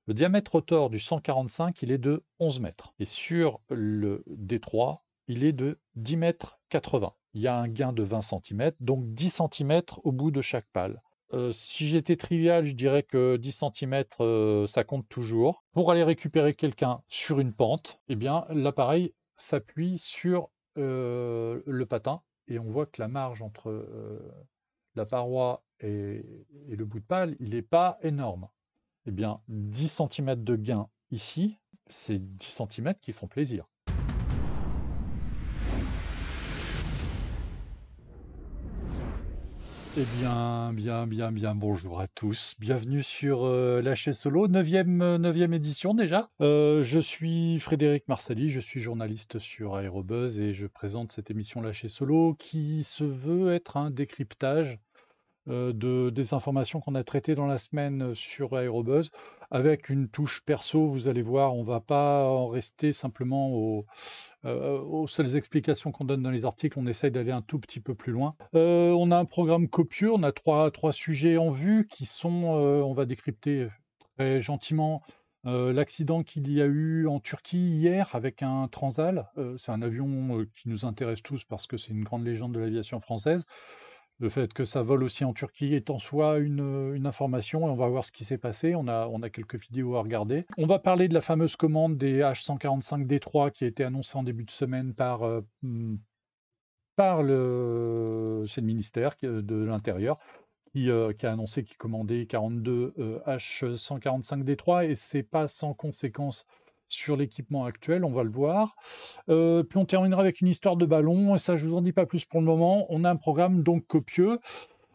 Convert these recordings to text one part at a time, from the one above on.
Le diamètre rotor du 145, il est de 11 mètres. Et sur le D3, il est de 10 mètres 80. Il y a un gain de 20 centimètres, donc 10 centimètres au bout de chaque pale. Si j'étais trivial, je dirais que 10 centimètres, ça compte toujours. Pour aller récupérer quelqu'un sur une pente, eh bien, l'appareil s'appuie sur le patin et on voit que la marge entre la paroi et le bout de pale, il n'est pas énorme. Eh bien, 10 centimètres de gain ici, c'est 10 centimètres qui font plaisir. Eh bien, bonjour à tous. Bienvenue sur Lâcher Solo, 9e édition déjà. Je suis Frédéric Marsali, je suis journaliste sur Aérobuzz et je présente cette émission Lâcher Solo qui se veut être un décryptage des informations qu'on a traitées dans la semaine sur Aérobuzz, avec une touche perso. Vous allez voir, on ne va pas en rester simplement aux seules explications qu'on donne dans les articles. On essaye d'aller un tout petit peu plus loin. On a un programme copieux, on a trois sujets en vue qui sont, on va décrypter très gentiment l'accident qu'il y a eu en Turquie hier avec un Transal. C'est un avion qui nous intéresse tous parce que c'est une grande légende de l'aviation française. Le fait que ça vole aussi en Turquie est en soi une information et on va voir ce qui s'est passé. On a quelques vidéos à regarder. On va parler de la fameuse commande des H145D3 qui a été annoncée en début de semaine c'est le ministère de l'Intérieur qui a annoncé qu'il commandait 42 H145D3 et c'est pas sans conséquence sur l'équipement actuel, on va le voir. Puis on terminera avec une histoire de ballon, et ça je vous en dis pas plus pour le moment. On a un programme donc copieux.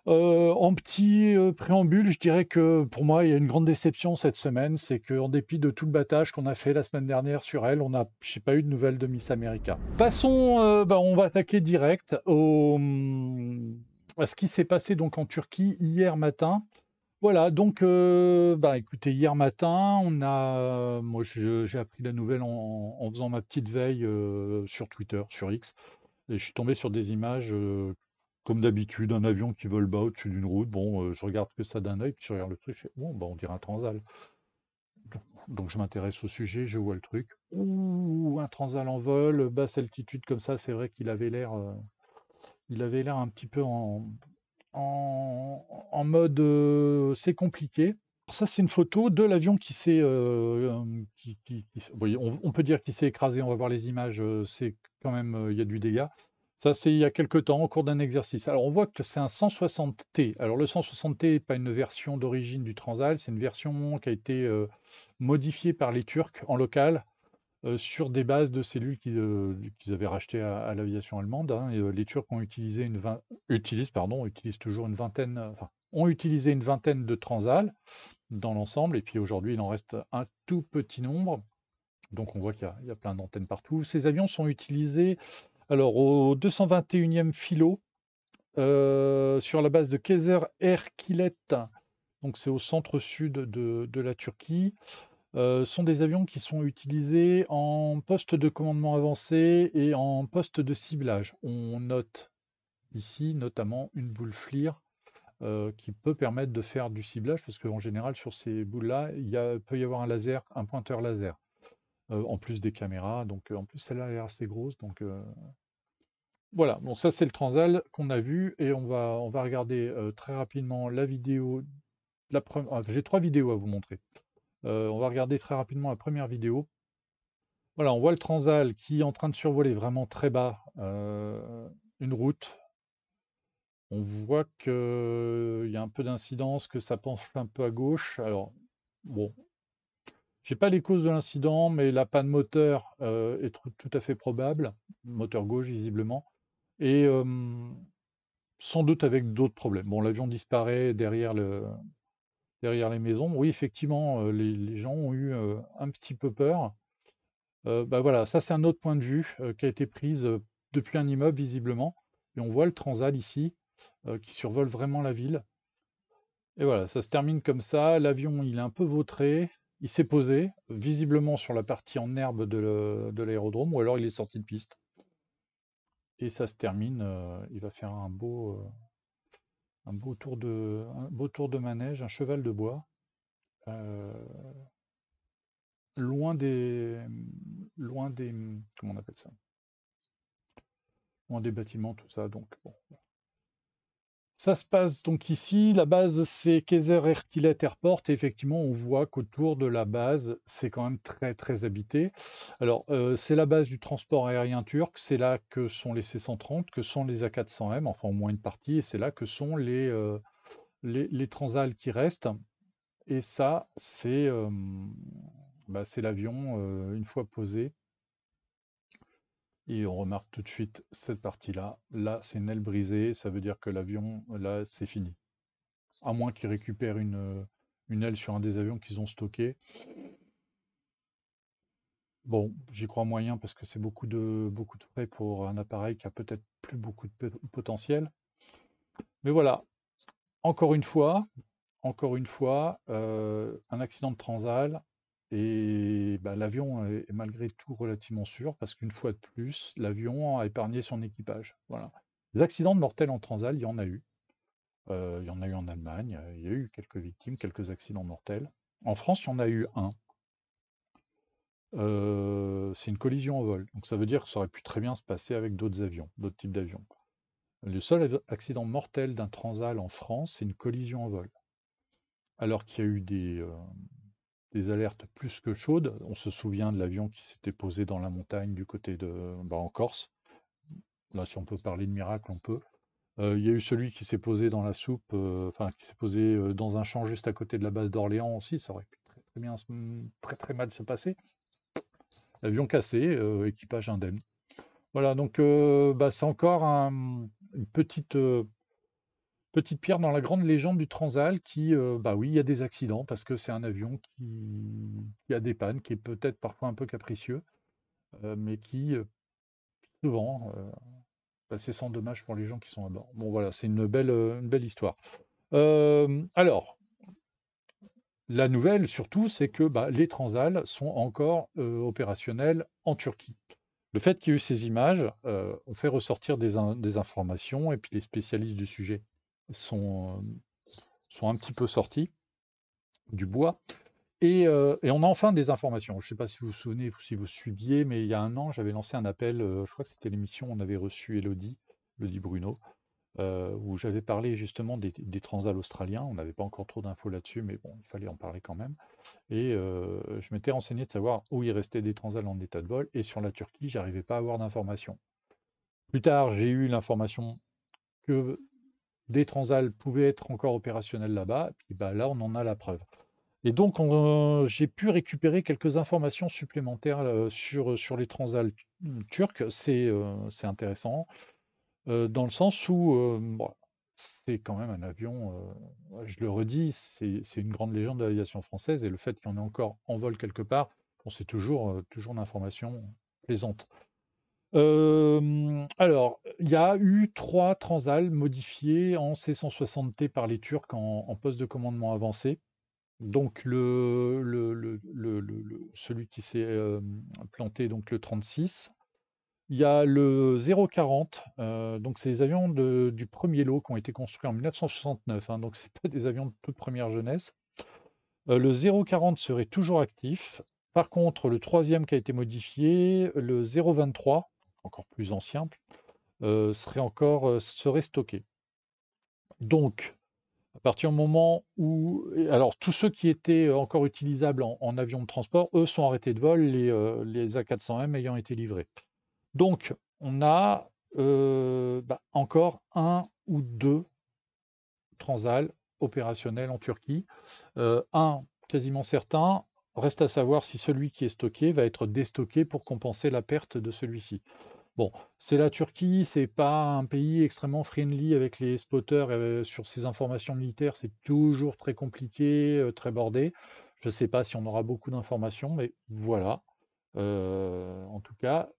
En petit préambule, je dirais que pour moi, il y a une grande déception cette semaine, c'est qu'en dépit de tout le battage qu'on a fait la semaine dernière sur elle, on n'a j'ai pas eu de nouvelles de Miss America. Passons, on va attaquer direct à ce qui s'est passé donc en Turquie hier matin. Voilà, donc écoutez, hier matin, moi j'ai appris la nouvelle en faisant ma petite veille sur Twitter, sur X, et je suis tombé sur des images, comme d'habitude, un avion qui vole bas au-dessus d'une route. Bon, je regarde que ça d'un œil, puis je regarde le truc, je fais, bon, on dirait un Transal. Donc je m'intéresse au sujet, je vois le truc. Ouh, un Transal en vol, basse altitude comme ça, c'est vrai il avait l'air un petit peu en mode c'est compliqué. Alors ça, c'est une photo de l'avion qui s'est. Oui, on peut dire qu'il s'est écrasé, on va voir les images, c'est quand même, il y a du dégât. Ça, c'est il y a quelque temps, au cours d'un exercice. Alors, on voit que c'est un 160T. Alors, le 160T n'est pas une version d'origine du Transal, c'est une version qui a été modifiée par les Turcs en local sur des bases de cellules qu'ils avaient rachetées à l'aviation allemande, hein. Et, les Turcs ont utilisé utilisent toujours une vingtaine, enfin, ont utilisé une vingtaine de Transal dans l'ensemble, et puis aujourd'hui, il en reste un tout petit nombre. Donc on voit qu'il y a plein d'antennes partout. Ces avions sont utilisés alors au 221e filo sur la base de Kaiser Erkilet, donc c'est au centre-sud de la Turquie. Sont des avions qui sont utilisés en poste de commandement avancé et en poste de ciblage. On note ici notamment une boule FLIR qui peut permettre de faire du ciblage, parce qu'en général, sur ces boules-là, peut y avoir un laser, un pointeur laser, en plus des caméras. Donc, en plus, celle-là est assez grosse. Donc, voilà. Bon, ça, c'est le Transal qu'on a vu. Et on va regarder très rapidement la vidéo. J'ai trois vidéos à vous montrer. On va regarder très rapidement la première vidéo. Voilà, on voit le Transal qui est en train de survoler vraiment très bas une route. On voit qu'il y a un peu d'incidence, que ça penche un peu à gauche. Alors, bon, j'ai pas les causes de l'incident, mais la panne moteur est tout à fait probable. Moteur gauche, visiblement. Et sans doute avec d'autres problèmes. Bon, l'avion disparaît derrière les maisons. Oui, effectivement, les gens ont eu un petit peu peur. Voilà, ça c'est un autre point de vue qui a été prise depuis un immeuble, visiblement. Et on voit le Transal ici, qui survole vraiment la ville. Et voilà, ça se termine comme ça. L'avion, il est un peu vautré. Il s'est posé, visiblement sur la partie en herbe de l'aérodrome, ou alors il est sorti de piste. Et ça se termine, il va faire un beau tour de manège, un cheval de bois. Euh, loin des, loin des, comment on appelle ça? Loin des bâtiments, tout ça, donc bon. Ça se passe donc ici, la base c'est Kaiser Erkilet Airport et effectivement on voit qu'autour de la base, c'est quand même très, très habité. Alors, c'est la base du transport aérien turc, c'est là que sont les C-130, que sont les A400M, enfin au moins une partie et c'est là que sont les Transal qui restent et ça c'est, bah, c'est l'avion, une fois posé et on remarque tout de suite cette partie-là. Là, c'est une aile brisée, ça veut dire que l'avion, là, c'est fini. À moins qu'ils récupèrent une aile sur un des avions qu'ils ont stocké. Bon, j'y crois moyen parce que c'est beaucoup de frais pour un appareil qui a peut-être plus beaucoup de potentiel. Mais voilà, encore une fois, un accident de Transal et bah, l'avion est malgré tout relativement sûr parce qu'une fois de plus, l'avion a épargné son équipage. Voilà. Des accidents de mortels en Transal, il y en a eu. Il y en a eu en Allemagne, il y a eu quelques victimes, quelques accidents mortels. En France, il y en a eu un. C'est une collision au vol. Donc ça veut dire que ça aurait pu très bien se passer avec d'autres avions, d'autres types d'avions. Le seul accident mortel d'un Transal en France, c'est une collision au vol. Alors qu'il y a eu des alertes plus que chaudes. On se souvient de l'avion qui s'était posé dans la montagne du côté de, bah, en Corse. Là, si on peut parler de miracle, on peut. Il y a eu celui qui s'est posé dans la soupe, enfin qui s'est posé dans un champ juste à côté de la base d'Orléans aussi. Ça aurait pu très, très bien, très très mal se passer. Avion cassé, équipage indemne. Voilà, donc bah, c'est encore une petite pierre dans la grande légende du Transal qui, bah oui, il y a des accidents parce que c'est un avion qui a des pannes, qui est peut-être parfois un peu capricieux, mais qui, souvent, bah, c'est sans dommage pour les gens qui sont à bord. Bon voilà, c'est une belle histoire. Alors, la nouvelle surtout, c'est que bah, les Transal sont encore opérationnels en Turquie. Le fait qu'il y ait eu ces images, ont fait ressortir des informations et puis les spécialistes du sujet sont, sont un petit peu sortis du bois et on a enfin des informations. Je ne sais pas si vous vous souvenez, si vous suiviez, mais il y a un an, j'avais lancé un appel, je crois que c'était l'émission, on avait reçu Élodie Bruno, où j'avais parlé justement des transals australiens. On n'avait pas encore trop d'infos là-dessus, mais bon, il fallait en parler quand même et je m'étais renseigné de savoir où il restait des transals en état de vol et sur la Turquie, j'arrivais pas à avoir d'informations. Plus tard, j'ai eu l'information que des transals pouvaient être encore opérationnels là-bas, et puis bah, là, on en a la preuve. Et donc, j'ai pu récupérer quelques informations supplémentaires sur les transals turcs. C'est intéressant, dans le sens où bon, c'est quand même un avion, je le redis, c'est une grande légende de l'aviation française, et le fait qu'il y en ait encore en vol quelque part, bon, c'est toujours une information plaisante. Alors, il y a eu 3 Transal modifiés en C-160T par les Turcs en poste de commandement avancé. Donc celui qui s'est, planté, donc le 36. Il y a le 040, donc c'est les avions du premier lot qui ont été construits en 1969, hein, donc c'est pas des avions de toute première jeunesse. Le 040 serait toujours actif. Par contre, le troisième qui a été modifié, le 023, encore plus ancien, serait stocké. Donc, à partir du moment où, alors tous ceux qui étaient encore utilisables en avion de transport, eux sont arrêtés de vol, les A400M ayant été livrés. Donc, on a bah, encore un ou deux Transal opérationnels en Turquie. Un quasiment certain, reste à savoir si celui qui est stocké va être déstocké pour compenser la perte de celui-ci. Bon, c'est la Turquie, c'est pas un pays extrêmement friendly avec les spotters sur ces informations militaires, c'est toujours très compliqué, très bordé. Je ne sais pas si on aura beaucoup d'informations, mais voilà. En tout cas,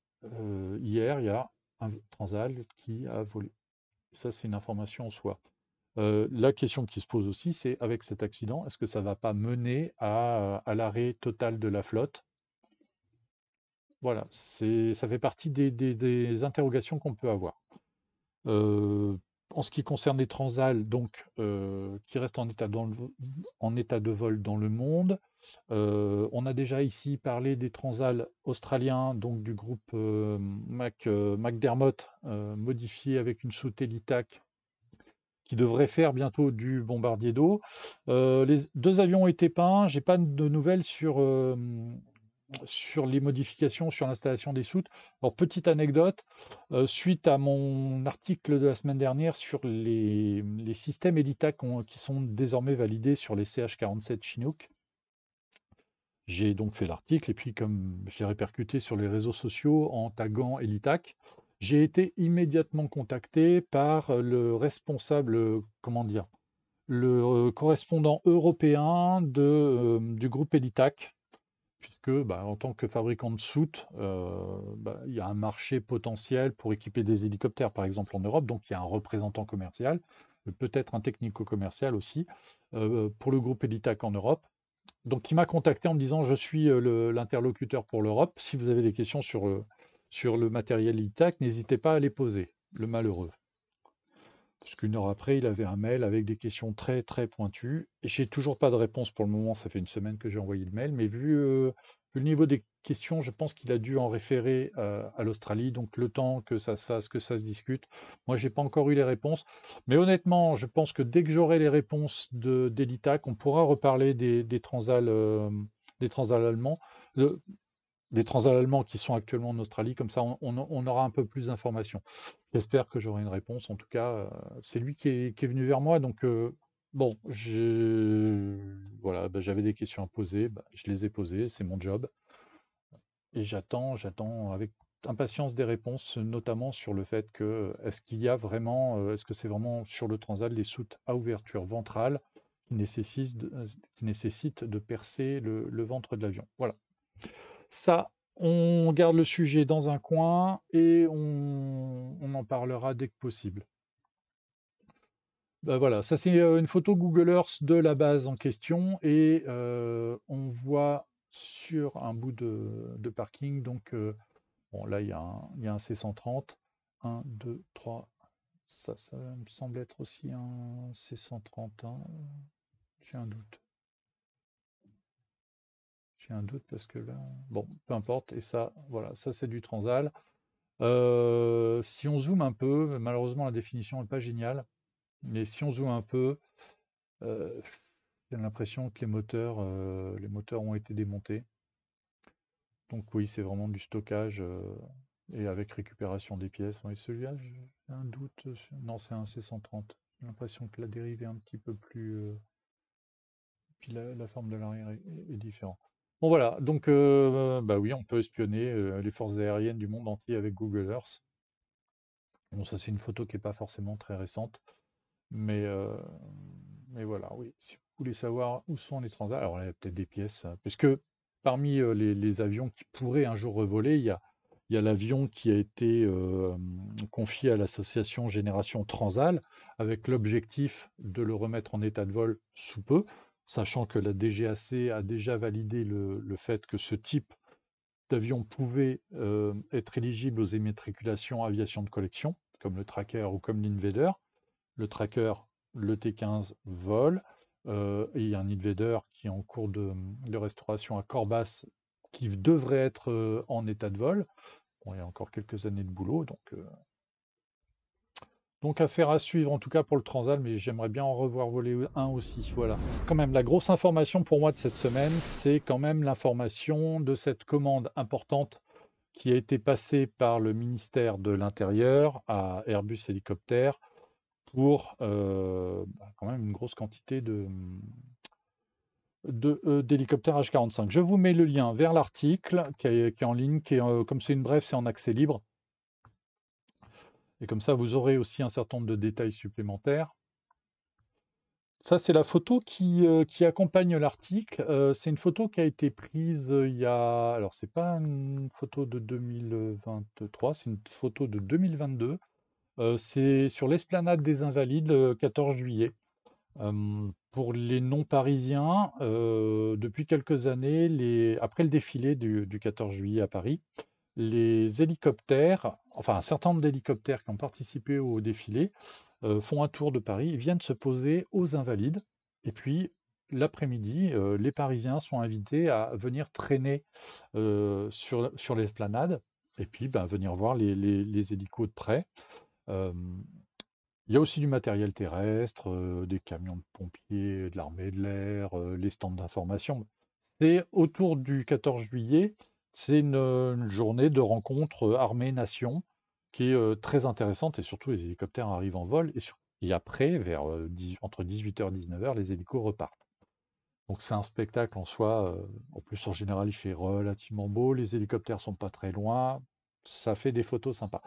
hier, il y a un Transal qui a volé. Ça, c'est une information en soi. La question qui se pose aussi, c'est avec cet accident, est-ce que ça ne va pas mener à l'arrêt total de la flotte? Voilà, ça fait partie des interrogations qu'on peut avoir. En ce qui concerne les transals, donc, qui restent en état de vol dans le monde, on a déjà ici parlé des transals australiens, donc du groupe McDermott, modifié avec une soute Helitac qui devrait faire bientôt du bombardier d'eau. Les deux avions ont été peints. J'ai pas de nouvelles sur les modifications, sur l'installation des soutes. Alors, petite anecdote, suite à mon article de la semaine dernière sur les systèmes Helitac qui sont désormais validés sur les CH-47 Chinook, j'ai donc fait l'article et puis comme je l'ai répercuté sur les réseaux sociaux en taguant Helitac, j'ai été immédiatement contacté par le responsable, comment dire, le correspondant européen du groupe Helitac, puisque bah, en tant que fabricant de soutes, bah, il y a un marché potentiel pour équiper des hélicoptères, par exemple en Europe, donc il y a un représentant commercial, peut-être un technico-commercial aussi, pour le groupe Helitac en Europe. Donc, il m'a contacté en me disant: «Je suis, l'interlocuteur pour l'Europe. Si vous avez des questions sur le matériel ITAC, n'hésitez pas à les poser», le malheureux. Parce qu'une heure après, il avait un mail avec des questions très, très pointues et j'ai toujours pas de réponse pour le moment. Ça fait une semaine que j'ai envoyé le mail, mais vu le niveau des questions, je pense qu'il a dû en référer, à l'Australie, donc le temps que ça se fasse, que ça se discute. Moi, j'ai pas encore eu les réponses, mais honnêtement, je pense que dès que j'aurai les réponses d'Elitac, on pourra reparler des transals allemands, heu, des transals allemands qui sont actuellement en Australie, comme ça on aura un peu plus d'informations. J'espère que j'aurai une réponse. En tout cas, c'est lui qui est venu vers moi. Donc, bon, voilà, bah, j'avais des questions à poser. Bah, je les ai posées. C'est mon job. Et j'attends avec impatience des réponses, notamment sur le fait que est-ce qu'il y a vraiment, est-ce que c'est vraiment sur le transat les soutes à ouverture ventrale qui nécessitent de percer le ventre de l'avion. Voilà. Ça, on garde le sujet dans un coin et on en parlera dès que possible. Bah, voilà, ça c'est, une photo Google Earth de la base en question et on voit sur un bout de parking donc, bon là il y a un C-130, 1, 2, 3, ça me semble être aussi un C-130, hein, j'ai un doute. J'ai un doute parce que là bon, peu importe et ça, voilà, ça c'est du Transal. Si on zoome un peu, malheureusement la définition n'est pas géniale, mais si on zoome un peu, heu, j'ai l'impression que les moteurs ont été démontés. Donc oui, c'est vraiment du stockage, et avec récupération des pièces. Oui, celui-là, j'ai un doute, non, c'est un C-130. J'ai l'impression que la dérive est un petit peu plus, puis la forme de l'arrière est différente. Bon voilà, donc bah oui, on peut espionner, les forces aériennes du monde entier avec Google Earth. Bon, ça, c'est une photo qui est pas forcément très récente, mais voilà, oui. Si vous voulez savoir où sont les transats, alors il y a peut-être des pièces, puisque parmi, les avions qui pourraient un jour revoler, il y a l'avion qui a été, confié à l'association Génération Transal, avec l'objectif de le remettre en état de vol sous peu, sachant que la DGAC a déjà validé le fait que ce type d'avion pouvait, être éligible aux immatriculations aviation de collection, comme le Tracker ou comme l'Invader. Le Tracker, le T-15 vole, et il y a un Invader qui est en cours de restauration à Corbas, qui devrait être, en état de vol. Bon, il y a encore quelques années de boulot, donc affaire à suivre en tout cas pour le Transal, mais j'aimerais bien en revoir voler un aussi, voilà. Quand même, la grosse information pour moi de cette semaine, c'est quand même l'information de cette commande importante qui a été passée par le ministère de l'Intérieur à Airbus Hélicoptères pour, bah, quand même une grosse quantité d'hélicoptères H-45. Je vous mets le lien vers l'article qui est en ligne, comme c'est une brève, c'est en accès libre et comme ça vous aurez aussi un certain nombre de détails supplémentaires. Ça, c'est la photo qui accompagne l'article. C'est une photo qui a été prise, il y a alors c'est pas une photo de 2023, c'est une photo de 2022. C'est sur l'esplanade des Invalides, le 14 juillet. Pour les non-parisiens, depuis quelques années, après le défilé du 14 juillet à Paris, les hélicoptères, enfin un certain nombre d'hélicoptères qui ont participé au défilé, font un tour de Paris, ils viennent se poser aux Invalides et puis l'après-midi, les Parisiens sont invités à venir traîner, sur l'esplanade et puis, ben, venir voir les hélicos de près. Hem, il y a aussi du matériel terrestre, des camions de pompiers, de l'armée de l'air, les stands d'information. C'est autour du 14 juillet, c'est une journée de rencontre, armée-nation qui est, très intéressante et surtout les hélicoptères arrivent en vol et après vers, entre 18h et 19h, les hélicos repartent. Donc c'est un spectacle en soi, en plus en général il fait relativement beau, les hélicoptères sont pas très loin, ça fait des photos sympas.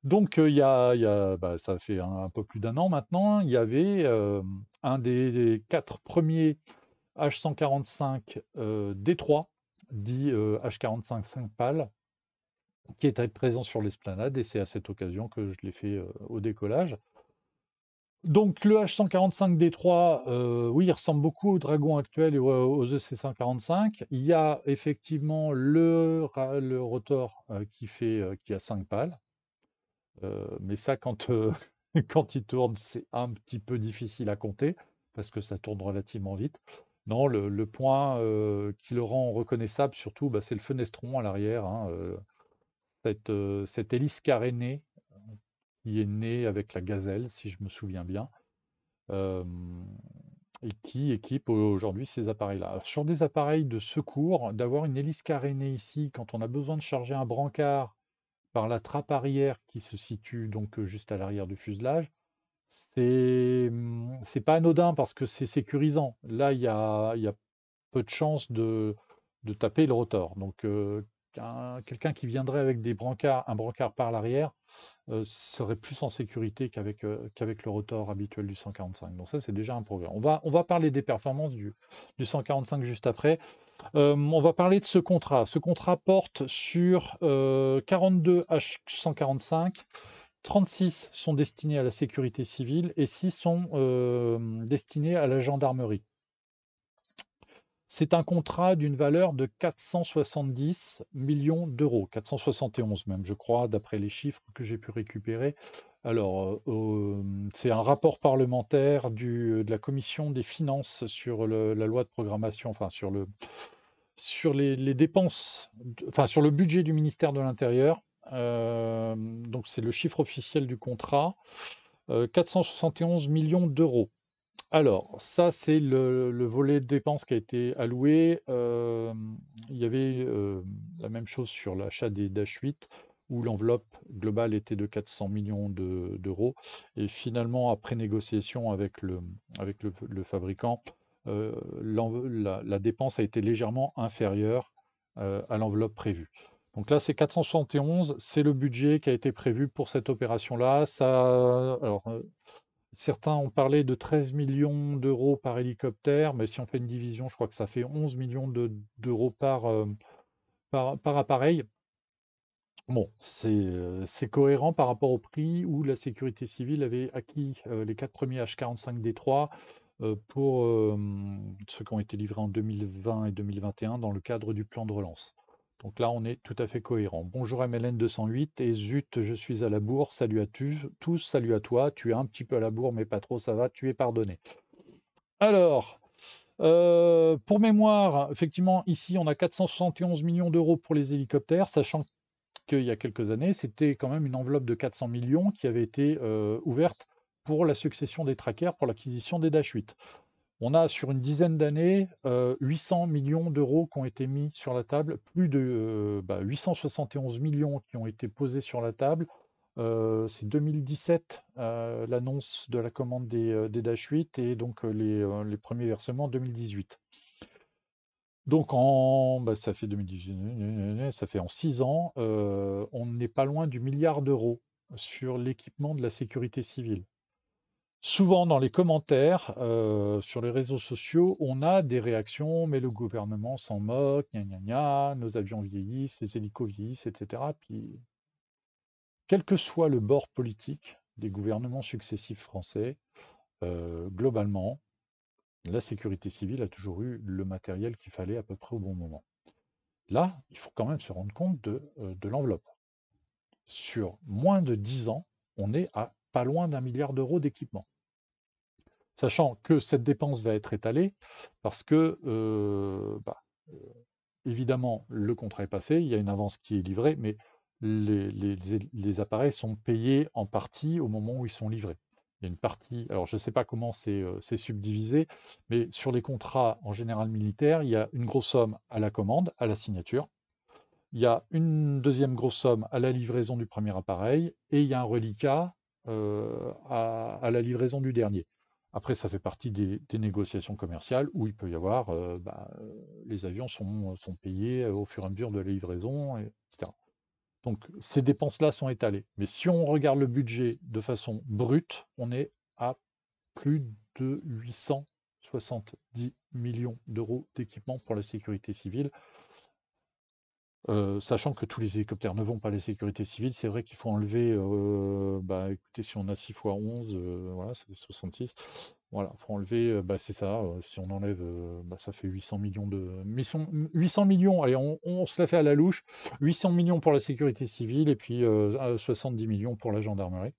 Donc, bah, ça fait un peu plus d'un an maintenant, il y avait, un des 4 premiers H-145, D3, dit, H-45 5 pales, qui était présent sur l'esplanade et c'est à cette occasion que je l'ai fait, au décollage. Donc le H-145 D3, oui, il ressemble beaucoup au Dragon actuel et aux EC-145. Il y a effectivement le rotor, qui a 5 pales. Mais ça, quand, quand il tourne, c'est un petit peu difficile à compter, parce que ça tourne relativement vite. Non, le point, qui le rend reconnaissable surtout, bah, c'est le fenestron à l'arrière, hein, cette hélice carénée, qui est née avec la Gazelle, si je me souviens bien, hem et qui équipe aujourd'hui ces appareils-là. Alors sur des appareils de secours, d'avoir une hélice carénée ici, quand on a besoin de charger un brancard par la trappe arrière qui se situe donc, juste à l'arrière du fuselage, c'est pas anodin parce que c'est sécurisant. Là, il y a peu de chances de taper le rotor. Donc, quelqu'un qui viendrait avec un brancard par l'arrière, serait plus en sécurité qu'avec le rotor habituel du 145. Donc ça, c'est déjà un progrès. On va parler des performances du 145 juste après. On va parler de ce contrat. Ce contrat porte sur 42 H145, 36 sont destinés à la sécurité civile et 6 sont destinés à la gendarmerie. C'est un contrat d'une valeur de 470 millions d'euros, 471 même, je crois, d'après les chiffres que j'ai pu récupérer. Alors, c'est un rapport parlementaire de la commission des finances sur la loi de programmation, enfin sur les dépenses, enfin sur le budget du ministère de l'Intérieur. Donc c'est le chiffre officiel du contrat, 471 millions d'euros. Alors, ça, c'est le volet de dépenses qui a été alloué. Il y avait la même chose sur l'achat des Dash 8, où l'enveloppe globale était de 400 millions d'euros. Et finalement, après négociation avec le fabricant, la dépense a été légèrement inférieure à l'enveloppe prévue. Donc là, c'est 471, c'est le budget qui a été prévu pour cette opération-là. Alors, certains ont parlé de 13 millions d'euros par hélicoptère, mais si on fait une division, je crois que ça fait 11 millions d'euros par appareil. Bon, c'est cohérent par rapport au prix où la sécurité civile avait acquis les 4 premiers H-45D3 pour ceux qui ont été livrés en 2020 et 2021 dans le cadre du plan de relance. Donc là, on est tout à fait cohérent. Bonjour MLN 208 et zut, je suis à la bourre. Salut à tous, salut à toi. Tu es un petit peu à la bourre, mais pas trop, ça va, tu es pardonné. Alors, pour mémoire, effectivement, ici, on a 471 millions d'euros pour les hélicoptères, sachant qu'il y a quelques années, c'était quand même une enveloppe de 400 millions qui avait été ouverte pour la succession des trackers, pour l'acquisition des Dash 8. On a sur une dizaine d'années 800 millions d'euros qui ont été mis sur la table, plus de 871 millions qui ont été posés sur la table. C'est 2017 l'annonce de la commande des Dash 8 et donc les premiers versements en 2018. Donc ça fait 2018, ça fait en 6 ans, on n'est pas loin du milliard d'euros sur l'équipement de la sécurité civile. Souvent dans les commentaires, sur les réseaux sociaux, on a des réactions: «Mais le gouvernement s'en moque, gna gna gna, nos avions vieillissent, les hélicos vieillissent» et cetera. Puis, quel que soit le bord politique des gouvernements successifs français, globalement, la sécurité civile a toujours eu le matériel qu'il fallait à peu près au bon moment. Là, il faut quand même se rendre compte de l'enveloppe. Sur moins de 10 ans, on est à pas loin d'1 milliard d'euros d'équipement. Sachant que cette dépense va être étalée parce que, évidemment, le contrat est passé, il y a une avance qui est livrée, mais les appareils sont payés en partie au moment où ils sont livrés. Il y a une partie, alors je ne sais pas comment c'est subdivisé, mais sur les contrats en général militaires, il y a une grosse somme à la commande, à la signature. Il y a une deuxième grosse somme à la livraison du premier appareil et il y a un reliquat à la livraison du dernier. Après, ça fait partie des négociations commerciales où il peut y avoir, les avions sont payés au fur et à mesure de la livraison, etc. Donc, ces dépenses-là sont étalées. Mais si on regarde le budget de façon brute, on est à plus de 870 millions d'euros d'équipement pour la sécurité civile. Sachant que tous les hélicoptères ne vont pas à la sécurité civile, c'est vrai qu'il faut enlever, écoutez, si on a 6 fois 11, voilà, ça fait 66. Voilà, il faut enlever, c'est ça, si on enlève, ça fait 800 millions de 800 millions, allez, on se la fait à la louche, 800 millions pour la sécurité civile et puis, 70 millions pour la gendarmerie.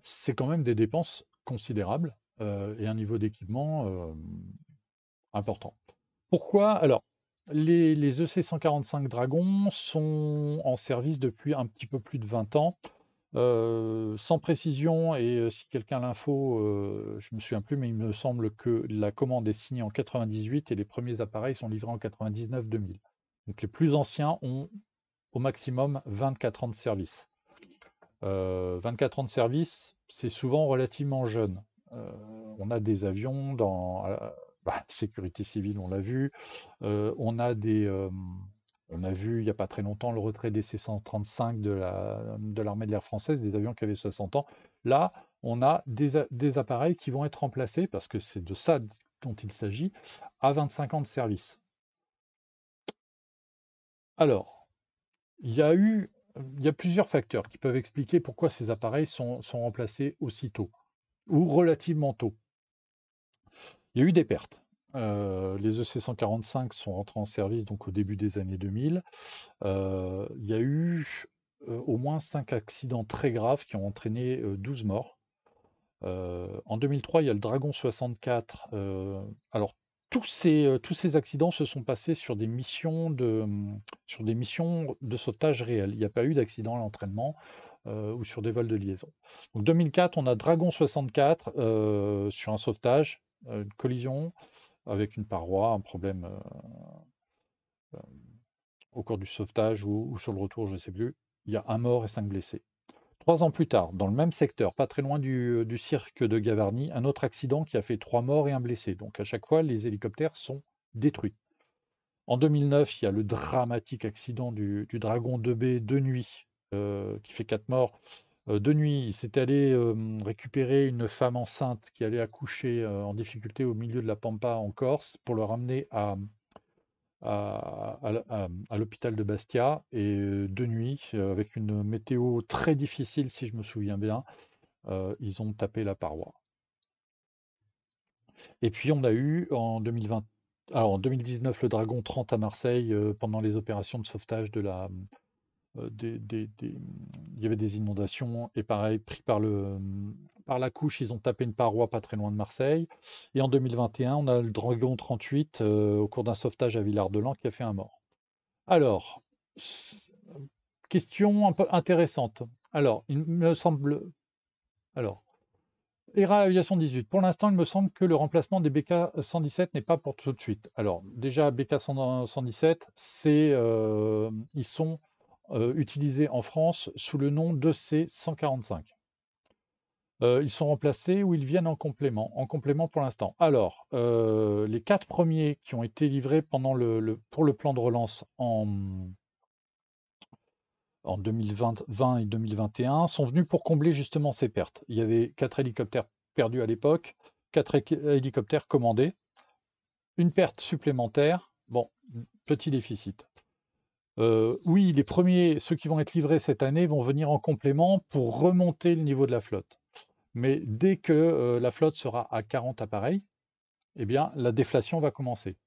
C'est quand même des dépenses considérables, et un niveau d'équipement, important. Pourquoi? Alors, les EC-145 Dragon sont en service depuis un petit peu plus de 20 ans. Sans précision et si quelqu'un a l'info, je ne me souviens plus, mais il me semble que la commande est signée en 98 et les premiers appareils sont livrés en 99-2000. Donc les plus anciens ont au maximum 24 ans de service. 24 ans de service, c'est souvent relativement jeune. On a des avions dans sécurité civile, on l'a vu. On a on a vu il n'y a pas très longtemps le retrait des C-135 de l'armée de l'air française, des avions qui avaient 60 ans. Là, on a des appareils qui vont être remplacés, parce que c'est de ça dont il s'agit, à 25 ans de service. Alors, il y a plusieurs facteurs qui peuvent expliquer pourquoi ces appareils sont remplacés aussitôt ou relativement tôt. Il y a eu des pertes. Les EC-145 sont rentrés en service donc au début des années 2000. Il y a eu au moins 5 accidents très graves qui ont entraîné 12 morts. En 2003, il y a le Dragon 64. Alors, tous ces accidents se sont passés sur des missions sur des missions de sauvetage réelles. Il n'y a pas eu d'accident à l'entraînement ou sur des vols de liaison. Donc 2004, on a Dragon 64 sur un sauvetage, une collision avec une paroi, un problème au cours du sauvetage ou sur le retour, je ne sais plus. Il y a un mort et 5 blessés. 3 ans plus tard, dans le même secteur, pas très loin du cirque de Gavarnie, un autre accident qui a fait 3 morts et un blessé. Donc à chaque fois, les hélicoptères sont détruits. En 2009, il y a le dramatique accident du Dragon 2B de nuit, qui fait 4 morts. De nuit, il s'est allé récupérer une femme enceinte qui allait accoucher en difficulté au milieu de la Pampa en Corse pour le ramener à l'hôpital de Bastia. Et de nuit, avec une météo très difficile, si je me souviens bien, ils ont tapé la paroi. Et puis on a eu en 2020, alors en 2019 le Dragon 30 à Marseille pendant les opérations de sauvetage il y avait des inondations et pareil, pris par la couche, ils ont tapé une paroi pas très loin de Marseille. Et en 2021, on a le Dragon 38 au cours d'un sauvetage à Villard-de-Lans qui a fait un mort. Alors, question un peu intéressante. Alors, il me semble. Alors, ERA Aviation 18. Pour l'instant, il me semble que le remplacement des BK 117 n'est pas pour tout de suite. Alors, déjà, BK 117, ils sont utilisés en France sous le nom de C145. Ils sont remplacés ou ils viennent en complément pour l'instant. Alors, les 4 premiers qui ont été livrés pour le plan de relance en 2020 et 2021 sont venus pour combler justement ces pertes. Il y avait 4 hélicoptères perdus à l'époque, 4 hélicoptères commandés, une perte supplémentaire. Bon, petit déficit. Oui, les premiers, ceux qui vont être livrés cette année, vont venir en complément pour remonter le niveau de la flotte. Mais dès que la flotte sera à 40 appareils, eh bien, la déflation va commencer.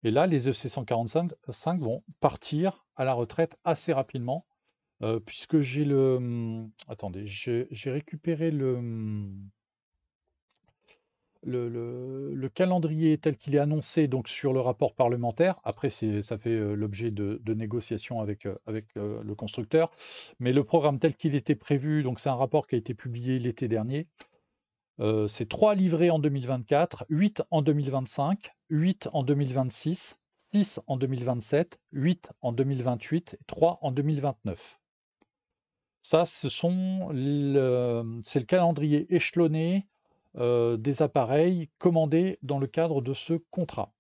Et là, les EC-145 vont partir à la retraite assez rapidement puisque j'ai le, attendez, j'ai récupéré le calendrier tel qu'il est annoncé donc sur le rapport parlementaire. Après, ça fait l'objet de négociations avec le constructeur. Mais le programme tel qu'il était prévu, donc c'est un rapport qui a été publié l'été dernier. C'est 3 livrés en 2024, 8 en 2025, 8 en 2026, 6 en 2027, 8 en 2028 et 3 en 2029. Ça, c'est le calendrier échelonné des appareils commandés dans le cadre de ce contrat.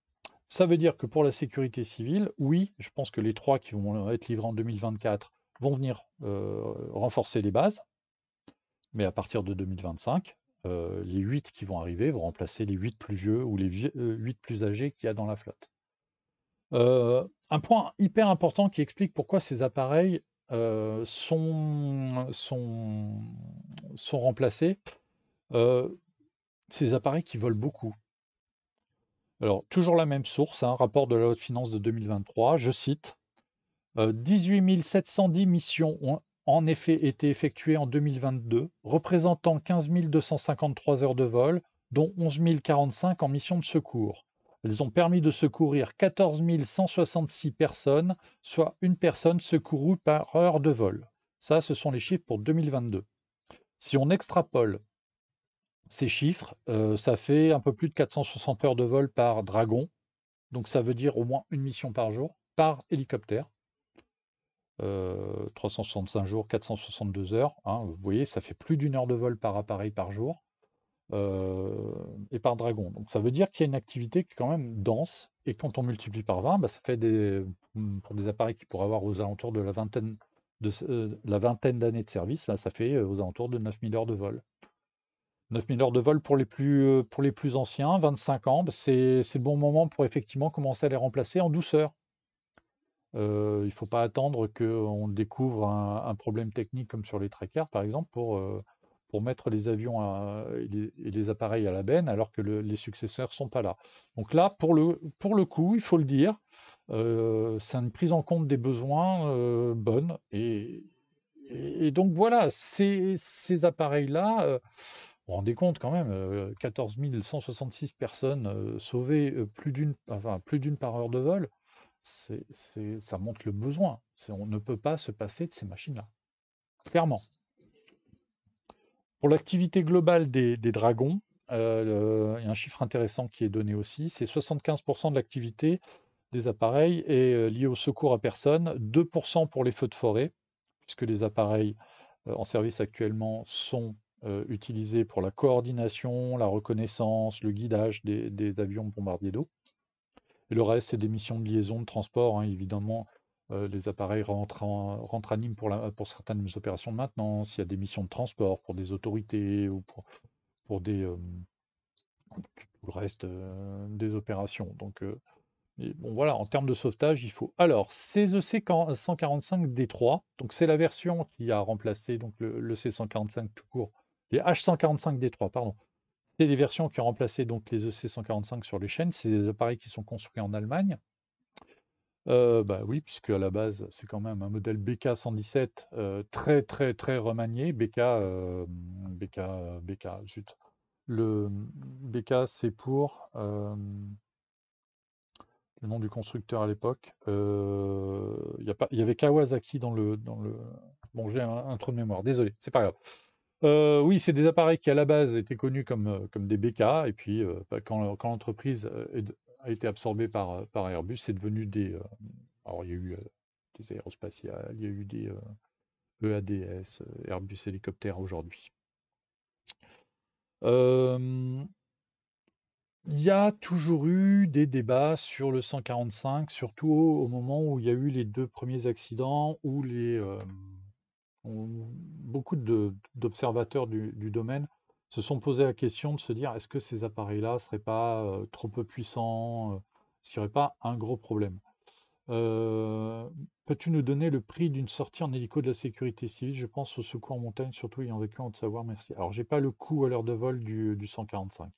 Ça veut dire que pour la sécurité civile, oui, je pense que les 3 qui vont être livrés en 2024 vont venir renforcer les bases, mais à partir de 2025, les 8 qui vont arriver vont remplacer les 8 plus vieux ou les 8 plus âgés qu'il y a dans la flotte. Un point hyper important qui explique pourquoi ces appareils sont remplacés, ces appareils qui volent beaucoup. Alors, toujours la même source, un rapport de la loi de finances de 2023, je cite, 18 710 missions ont en effet été effectuées en 2022, représentant 15 253 heures de vol, dont 11 045 en mission de secours. Elles ont permis de secourir 14 166 personnes, soit une personne secourue par heure de vol. Ça, ce sont les chiffres pour 2022. Si on extrapole ces chiffres, ça fait un peu plus de 460 heures de vol par Dragon. Donc ça veut dire au moins une mission par jour, par hélicoptère. 365 jours, 462 heures, hein, vous voyez, ça fait plus d'une heure de vol par appareil par jour, et par Dragon. Donc ça veut dire qu'il y a une activité qui est quand même dense, et quand on multiplie par 20, bah, ça fait pour des appareils qui pourraient avoir aux alentours de la vingtaine d'années de service, là, ça fait aux alentours de 9000 heures de vol. 9000 heures de vol pour les plus anciens, 25 ans, bah, c'est le bon moment pour effectivement commencer à les remplacer en douceur. Il ne faut pas attendre qu'on découvre un problème technique comme sur les trackers, par exemple, pour mettre les avions et les appareils à la benne, alors que les successeurs ne sont pas là. Donc là, pour le coup, il faut le dire, c'est une prise en compte des besoins bonne. Et donc voilà, ces appareils-là, vous vous rendez compte quand même, 14 166 personnes sauvées, plus d'une par heure de vol, ça montre le besoin. On ne peut pas se passer de ces machines-là, clairement. Pour l'activité globale des dragons, il y a un chiffre intéressant qui est donné aussi, c'est 75% de l'activité des appareils est liée au secours à personne, 2% pour les feux de forêt, puisque les appareils en service actuellement sont utilisés pour la coordination, la reconnaissance, le guidage des avions bombardiers d'eau. Et le reste, c'est des missions de liaison, de transport, hein, évidemment. Les appareils rentrent à Nîmes pour certaines opérations de maintenance. Il y a des missions de transport pour des autorités ou pour pour le reste des opérations. Donc, et bon, voilà, en termes de sauvetage, il faut. Alors, CEC 145D3, donc c'est la version qui a remplacé donc, le C145 tout court, les H145D3, pardon. C'est des versions qui ont remplacé donc les EC145 sur les chaînes. C'est des appareils qui sont construits en Allemagne. Bah oui, puisque à la base, c'est quand même un modèle BK117 très, très, très remanié. BK, zut. Le BK, c'est pour le nom du constructeur à l'époque. Il y avait Kawasaki dans le. Bon, j'ai un trou de mémoire, désolé, c'est pas grave. Oui, c'est des appareils qui à la base étaient connus comme des BK, et puis bah, quand l'entreprise a été absorbée par Airbus, c'est devenu des. Alors il y a eu des aérospatiales, il y a eu des EADS, Airbus hélicoptères aujourd'hui. Euh, Il y a toujours eu des débats sur le 145, surtout au moment où il y a eu les 2 premiers accidents, où beaucoup d'observateurs du domaine se sont posé la question de se dire: «Est-ce que ces appareils-là ne seraient pas, trop peu puissants, est-ce qu'il n'y aurait pas un gros problème?» Heu, Peux-tu nous donner le prix d'une sortie en hélico de la sécurité civile? Je pense au secours en montagne, surtout ayant vécu en Haute-Savoie, merci. Alors j'ai pas le coût à l'heure de vol du 145.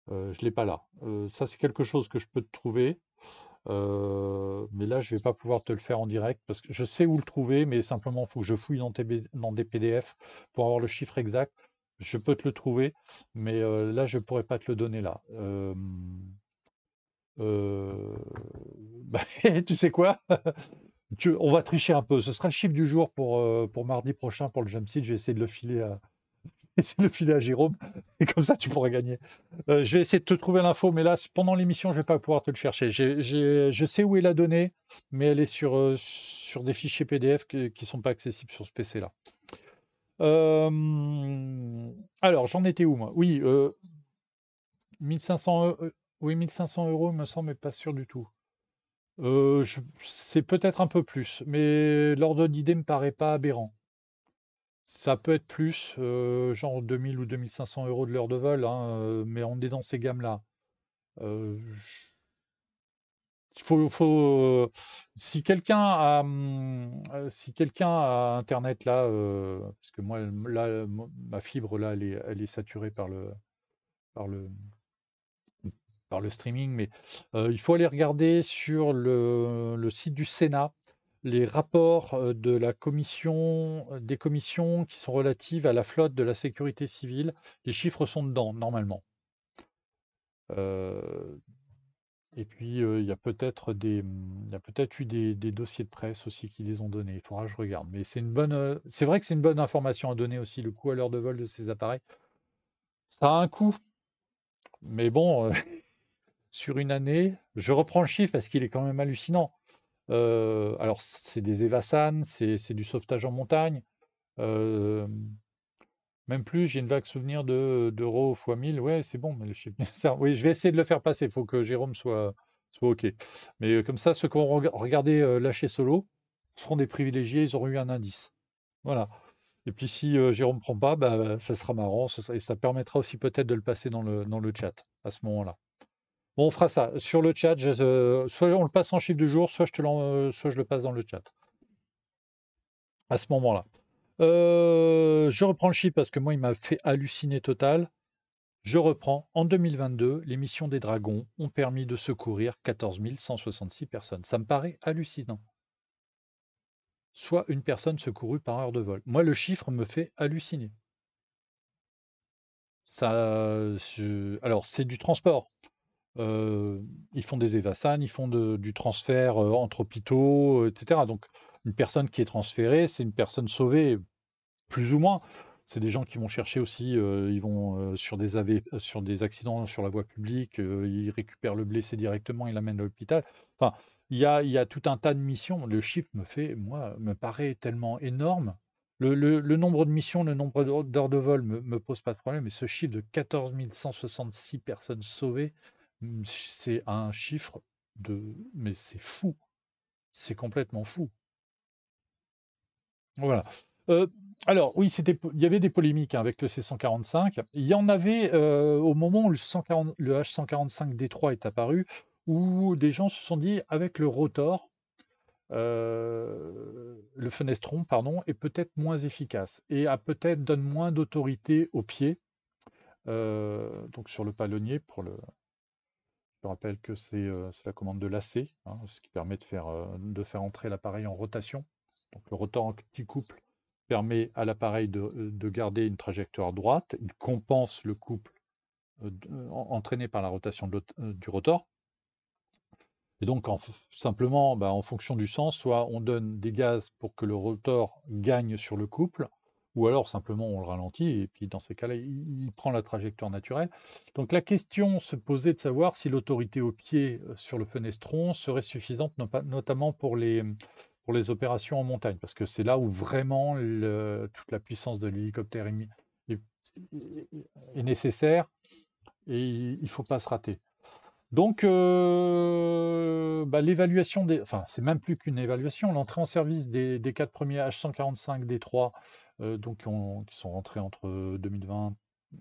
Je l'ai pas là. Ça, c'est quelque chose que je peux te trouver. mais là, je vais pas pouvoir te le faire en direct parce que je sais où le trouver, mais simplement, il faut que je fouille dans des PDF pour avoir le chiffre exact. Je peux te le trouver, mais là, je pourrais pas te le donner là. Euh, bah, tu sais quoi? On va tricher un peu. Ce sera le chiffre du jour pour mardi prochain pour le jump seat. Je vais essayer de le filer à, essayer de le filer à Jérôme. Et comme ça, tu pourras gagner. Je vais essayer de te trouver l'info, mais là, pendant l'émission, je vais pas pouvoir te le chercher. Je sais où est la donnée, mais elle est sur des fichiers PDF qui sont pas accessibles sur ce PC-là. Alors, j'en étais où, moi? Oui, 1500, oui, 1500 euros, il me semble, mais pas sûr du tout. C'est peut-être un peu plus, mais l'ordre d'idée me paraît pas aberrant. Ça peut être plus, genre 2000 ou 2500 € de l'heure de vol, hein, mais on est dans ces gammes-là. Heu, si quelqu'un a, si quelqu'un a internet là, parce que moi, là, ma fibre là, elle est saturée par le par le streaming, mais il faut aller regarder sur le site du Sénat, les rapports, de la commission, des commissions qui sont relatives à la flotte de la sécurité civile. Les chiffres sont dedans, normalement. Heu et puis, il y a peut-être eu des dossiers de presse aussi qui les ont donnés. Il faudra que je regarde, mais c'est vrai que c'est une bonne information à donner aussi, le coût à l'heure de vol de ces appareils. Ça a un coût, mais bon, sur une année, je reprends le chiffre parce qu'il est quand même hallucinant. Alors c'est des Evasan, c'est du sauvetage en montagne, hem, même plus, j'ai une vague souvenir d'euros fois 1000. Ouais, c'est bon, mais le chiffre ça oui, je vais essayer de le faire passer, il faut que Jérôme soit OK. Mais, comme ça, ceux qui auront regardé, Lâcher Solo seront des privilégiés, ils auront eu un indice. Voilà et puis si, Jérôme prend pas, bah, ça sera marrant, ça permettra aussi peut-être de le passer dans le chat, à ce moment-là. Bon, on fera ça. Sur le chat, soit on le passe en chiffre du jour, soit je le passe dans le chat, à ce moment-là. Je reprends le chiffre parce que moi, il m'a fait halluciner total. Je reprends. En 2022, les missions des Dragons ont permis de secourir 14 166 personnes. Ça me paraît hallucinant. Soit une personne secourue par heure de vol. Moi, le chiffre me fait halluciner. Alors, c'est du transport. Ils font des Evasan, ils font du transfert, entre hôpitaux, et cetera. Donc une personne qui est transférée, c'est une personne sauvée, plus ou moins. C'est des gens qui vont chercher aussi, ils vont, sur des accidents sur la voie publique, ils récupèrent le blessé directement, ils l'amènent à l'hôpital. Enfin, il y a tout un tas de missions. Le chiffre me paraît tellement énorme. Le nombre de missions, le nombre d'heures de vol me pose pas de problème, mais ce chiffre de 14 166 personnes sauvées, c'est un chiffre mais c'est fou, c'est complètement fou. Voilà. Heu, alors oui, il y avait des polémiques, hein, avec le C-145. Il y en avait, au moment où le H-145-D3 est apparu, où des gens se sont dit: «Avec le rotor, le fenestron, pardon, est peut-être moins efficace et donne moins d'autorité au pied», donc sur le palonnier je rappelle que c'est la commande de lacet, hein, ce qui permet de faire entrer l'appareil en rotation. Donc le rotor anti-couple permet à l'appareil de garder une trajectoire droite. Il compense le couple entraîné par la rotation du rotor. Et donc simplement, bah, en fonction du sens, soit on donne des gaz pour que le rotor gagne sur le couple, ou alors simplement on le ralentit, et puis dans ces cas-là, il prend la trajectoire naturelle. Donc la question se posait de savoir si l'autorité au pied sur le fenestron serait suffisante, notamment pour les opérations en montagne, parce que c'est là où vraiment toute la puissance de l'hélicoptère est- est nécessaire, et il ne faut pas se rater. Donc, bah, l'évaluation enfin, c'est même plus qu'une évaluation, l'entrée en service des 4 premiers H145 D3, donc qui sont rentrés entre 2020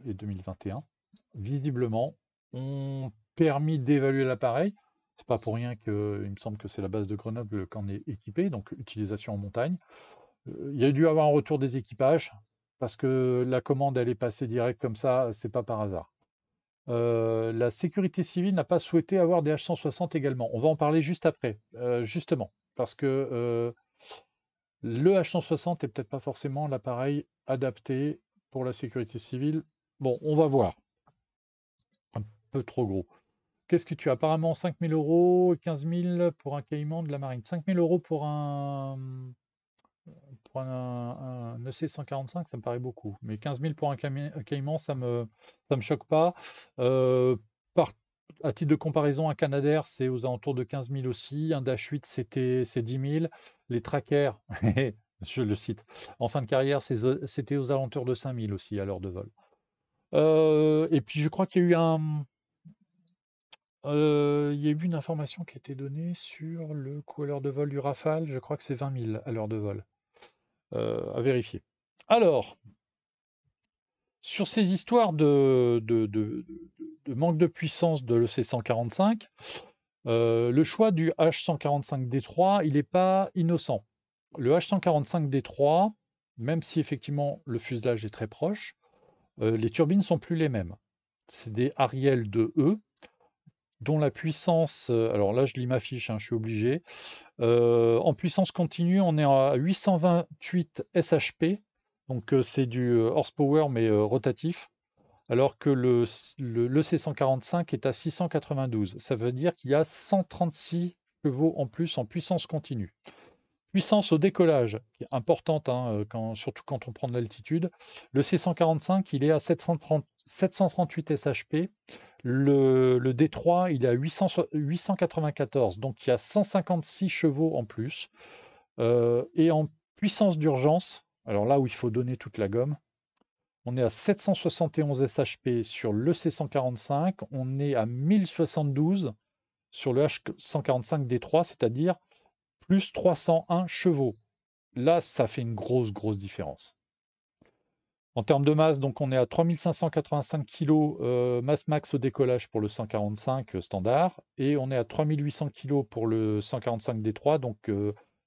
et 2021, visiblement, ont permis d'évaluer l'appareil. C'est pas pour rien qu'il me semble que c'est la base de Grenoble qu'en est équipée, donc utilisation en montagne. Il y a dû avoir un retour des équipages, parce que la commande, elle est passée direct comme ça, c'est pas par hasard. La sécurité civile n'a pas souhaité avoir des H160 également. On va en parler juste après, justement, parce que, le H160 est peut-être pas forcément l'appareil adapté pour la sécurité civile. Bon, on va voir. Un peu trop gros. Qu'est-ce que tu as? Apparemment 5 000 € et 15 000 pour un Caïman de la marine. 5 000 € pour un EC145, ça me paraît beaucoup. Mais 15 000 pour un Caïman, ça me choque pas. Par à titre de comparaison, un Canadair, c'est aux alentours de 15 000 aussi. Un Dash 8, c'est 10 000. Les trackers, je le cite, en fin de carrière, c'était aux alentours de 5 000 aussi à l'heure de vol. Et puis je crois qu'il y a eu une information qui a été donnée sur le coût à l'heure de vol du Rafale. Je crois que c'est 20 000 à l'heure de vol. À vérifier. Alors, sur ces histoires de manque de puissance de l'EC145, le choix du H145D3, il n'est pas innocent. Le H145D3, même si effectivement le fuselage est très proche, les turbines ne sont plus les mêmes. C'est des Ariel 2E, dont la puissance, alors là je lis ma fiche, hein, je suis obligé. En puissance continue, on est à 828 SHP, donc c'est du horsepower mais rotatif, alors que le C145 est à 692. Ça veut dire qu'il y a 136 chevaux en plus en puissance continue. Puissance au décollage, qui est importante, hein, surtout quand on prend de l'altitude. Le C145, il est à 738 SHP. Le D3, il est à 894. Donc il y a 156 chevaux en plus. Et en puissance d'urgence, alors là où il faut donner toute la gomme, on est à 771 SHP sur le C145. On est à 1072 sur le H145 D3, c'est-à-dire plus 301 chevaux. Là, ça fait une grosse, grosse différence. En termes de masse, donc on est à 3585 kg masse max au décollage pour le 145 standard, et on est à 3800 kg pour le 145 D3, donc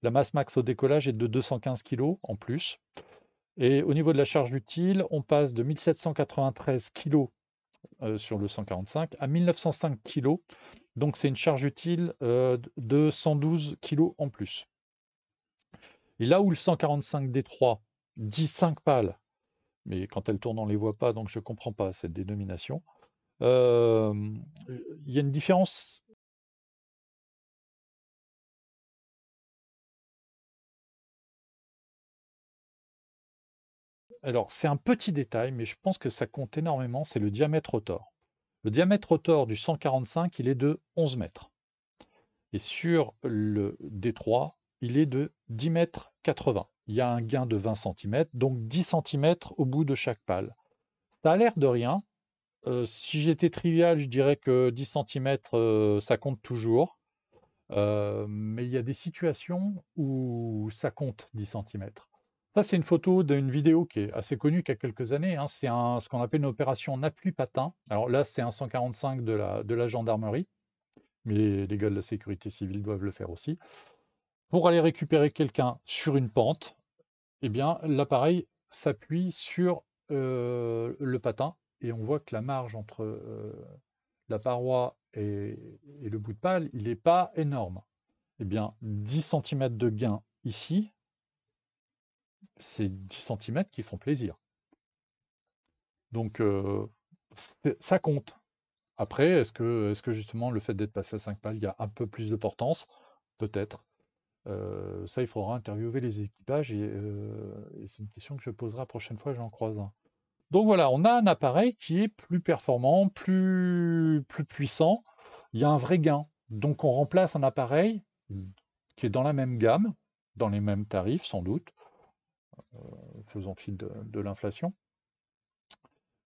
la masse max au décollage est de 215 kg en plus. Et au niveau de la charge utile, on passe de 1793 kg sur le 145 à 1905 kg, donc c'est une charge utile de 112 kg en plus. Et là où le 145 D3 dit 5 pales, mais quand elle tourne, on ne les voit pas, donc je ne comprends pas cette dénomination. Il y a une différence. Alors, c'est un petit détail, mais je pense que ça compte énormément, c'est le diamètre rotor. Le diamètre rotor du 145, il est de 11 mètres. Et sur le D3, il est de 10 mètres 80. Il y a un gain de 20 cm, donc 10 cm au bout de chaque pale. Ça a l'air de rien. Si j'étais trivial, je dirais que 10 cm, ça compte toujours. Mais il y a des situations où ça compte 10 cm. Ça, c'est une photo d'une vidéo qui est assez connue, qui a quelques années, hein. C'est ce qu'on appelle une opération n'appuie-patin. Alors là, c'est un 145 de la gendarmerie, mais les gars de la sécurité civile doivent le faire aussi. Pour aller récupérer quelqu'un sur une pente, eh bien, l'appareil s'appuie sur le patin, et on voit que la marge entre la paroi et le bout de pale, il n'est pas énorme. Eh bien, 10 cm de gain ici, c'est 10 cm qui font plaisir. Donc, ça compte. Après, est-ce que justement le fait d'être passé à 5 pales, il y a un peu plus de portance? Peut-être. Ça, il faudra interviewer les équipages, et c'est une question que je poserai la prochaine fois que j'en croise un. Donc voilà, on a un appareil qui est plus performant, plus puissant. Il y a un vrai gain. Donc on remplace un appareil qui est dans la même gamme, dans les mêmes tarifs sans doute, faisant fi de l'inflation,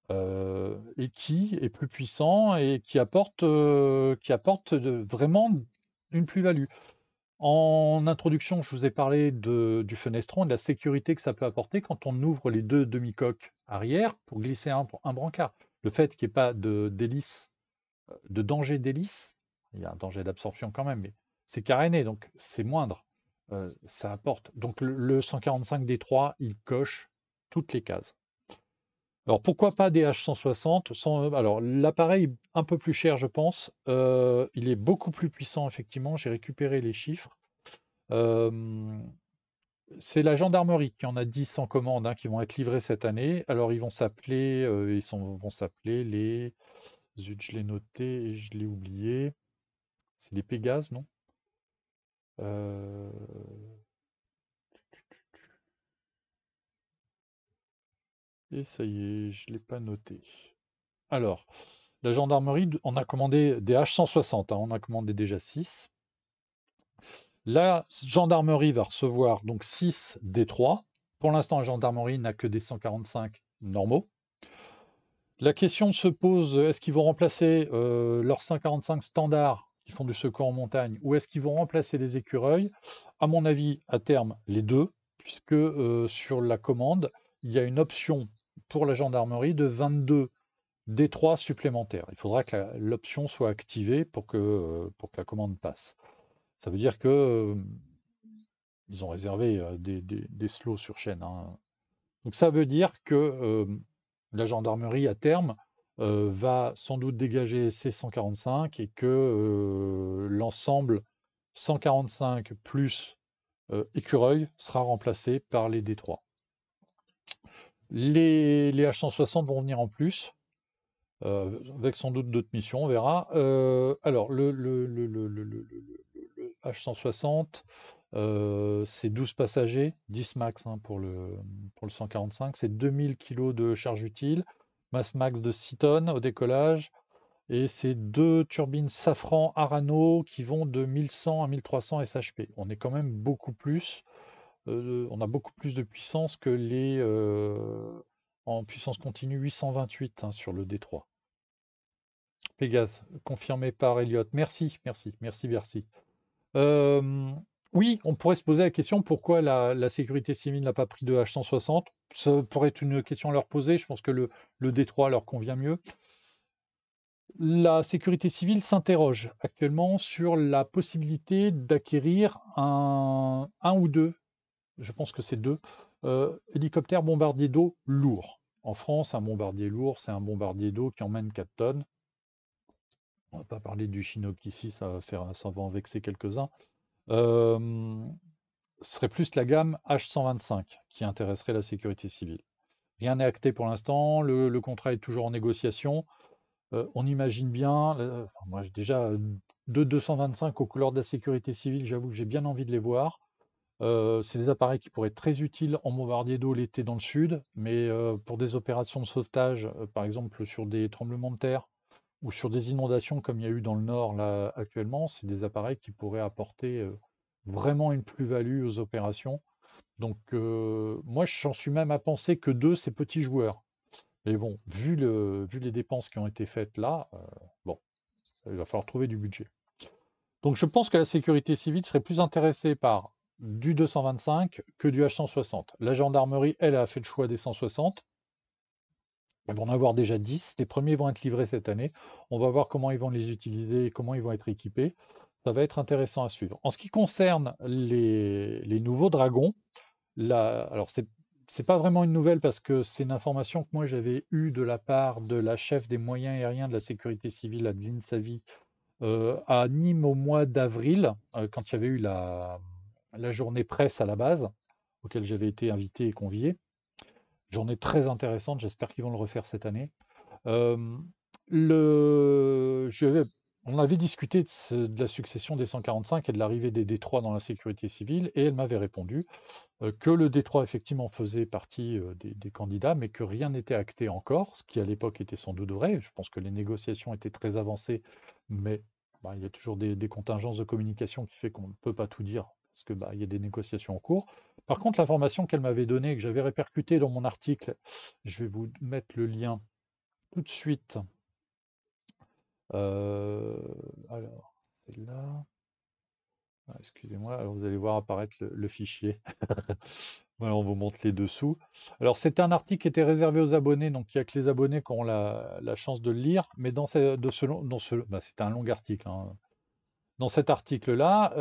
et qui est plus puissant et qui apporte vraiment une plus-value. En introduction, je vous ai parlé du fenestron et de la sécurité que ça peut apporter quand on ouvre les deux demi-coques arrière pour glisser un brancard. Le fait qu'il n'y ait pas d'hélice, de danger d'hélice, il y a un danger d'absorption quand même, mais c'est caréné, donc c'est moindre. Ça apporte. Donc le 145 D3, il coche toutes les cases. Alors pourquoi pas des H160 sans, alors l'appareil un peu plus cher je pense, il est beaucoup plus puissant effectivement, j'ai récupéré les chiffres. Hem, c'est la gendarmerie qui en a 10 en commande, hein, qui vont être livrés cette année. Alors ils vont s'appeler, vont s'appeler les zut, je l'ai noté et je l'ai oublié. C'est les Pégases, non? Heu, et ça y est, je l'ai pas noté. Alors, la gendarmerie on a commandé des H160, hein, on a commandé déjà 6. La gendarmerie va recevoir donc 6 D3. Pour l'instant, la gendarmerie n'a que des 145 normaux. La question se pose, est-ce qu'ils vont remplacer leurs 145 standards qui font du secours en montagne ou est-ce qu'ils vont remplacer les écureuils? À mon avis, à terme, les deux, puisque sur la commande, il y a une option pour la gendarmerie de 22 D3 supplémentaires. Il faudra que l'option soit activée pour que la commande passe. Ça veut dire que ils ont réservé des slots sur chaîne, hein. Donc ça veut dire que la gendarmerie, à terme, va sans doute dégager ses 145 et que l'ensemble 145 plus écureuil sera remplacé par les D3. Les H160 vont venir en plus, avec sans doute d'autres missions, on verra. Alors, le H160, c'est 12 passagers, 10 max hein, pour le 145. C'est 2000 kg de charge utile, masse max de 6 tonnes au décollage. Et c'est deux turbines Safran Arano qui vont de 1100 à 1300 shp. On est quand même beaucoup plus, on a beaucoup plus de puissance que les en puissance continue 828 hein, sur le D3. Pégase, confirmé par Elliott. Merci, merci, merci, merci. Euh, oui, on pourrait se poser la question pourquoi la sécurité civile n'a pas pris de H160. Ça pourrait être une question à leur poser. Je pense que le D3 leur convient mieux. La sécurité civile s'interroge actuellement sur la possibilité d'acquérir un ou deux, je pense que c'est deux, hélicoptères bombardiers d'eau lourds. En France, un bombardier lourd, c'est un bombardier d'eau qui emmène 4 tonnes. On va pas parler du Chinook ici, ça va en vexer quelques-uns. Ce serait plus la gamme H125 qui intéresserait la sécurité civile. Rien n'est acté pour l'instant, le contrat est toujours en négociation. On imagine bien, enfin, moi j'ai déjà deux 225 aux couleurs de la sécurité civile, j'avoue que j'ai bien envie de les voir. C'est des appareils qui pourraient être très utiles en bombardier d'eau l'été dans le sud, mais pour des opérations de sauvetage, par exemple sur des tremblements de terre ou sur des inondations comme il y a eu dans le nord là actuellement, c'est des appareils qui pourraient apporter vraiment une plus-value aux opérations. Donc moi j'en suis même à penser que deux, c'est petits joueurs. Mais bon, vu les dépenses qui ont été faites là, bon, il va falloir trouver du budget. Donc je pense que la sécurité civile serait plus intéressée par du 225 que du H160. La gendarmerie, elle, a fait le choix des 160. Ils vont en avoir déjà 10. Les premiers vont être livrés cette année. On va voir comment ils vont les utiliser et comment ils vont être équipés. Ça va être intéressant à suivre. En ce qui concerne les nouveaux dragons, alors c'est pas vraiment une nouvelle parce que c'est une information que moi j'avais eue de la part de la chef des moyens aériens de la sécurité civile, Adeline Savy, à Nîmes au mois d'avril, quand il y avait eu la journée presse à la base, auquel j'avais été invité et convié. Journée très intéressante, j'espère qu'ils vont le refaire cette année. Euh, on avait discuté de la succession des 145 et de l'arrivée des D3 dans la sécurité civile, et elle m'avait répondu que le D3 effectivement faisait partie des candidats, mais que rien n'était acté encore, ce qui à l'époque était sans doute vrai. Je pense que les négociations étaient très avancées, mais bah, il y a toujours des contingences de communication qui fait qu'on ne peut pas tout dire, parce que bah, il y a des négociations en cours. Par contre, l'information qu'elle m'avait donnée, que j'avais répercutée dans mon article, je vais vous mettre le lien tout de suite. Euh, alors, c'est là. Ah, excusez-moi, alors vous allez voir apparaître le fichier. Voilà, on vous montre les dessous. Alors, c'était un article qui était réservé aux abonnés, donc il n'y a que les abonnés qui ont la chance de le lire. Mais bah, c'était un long article, hein. Dans cet article-là,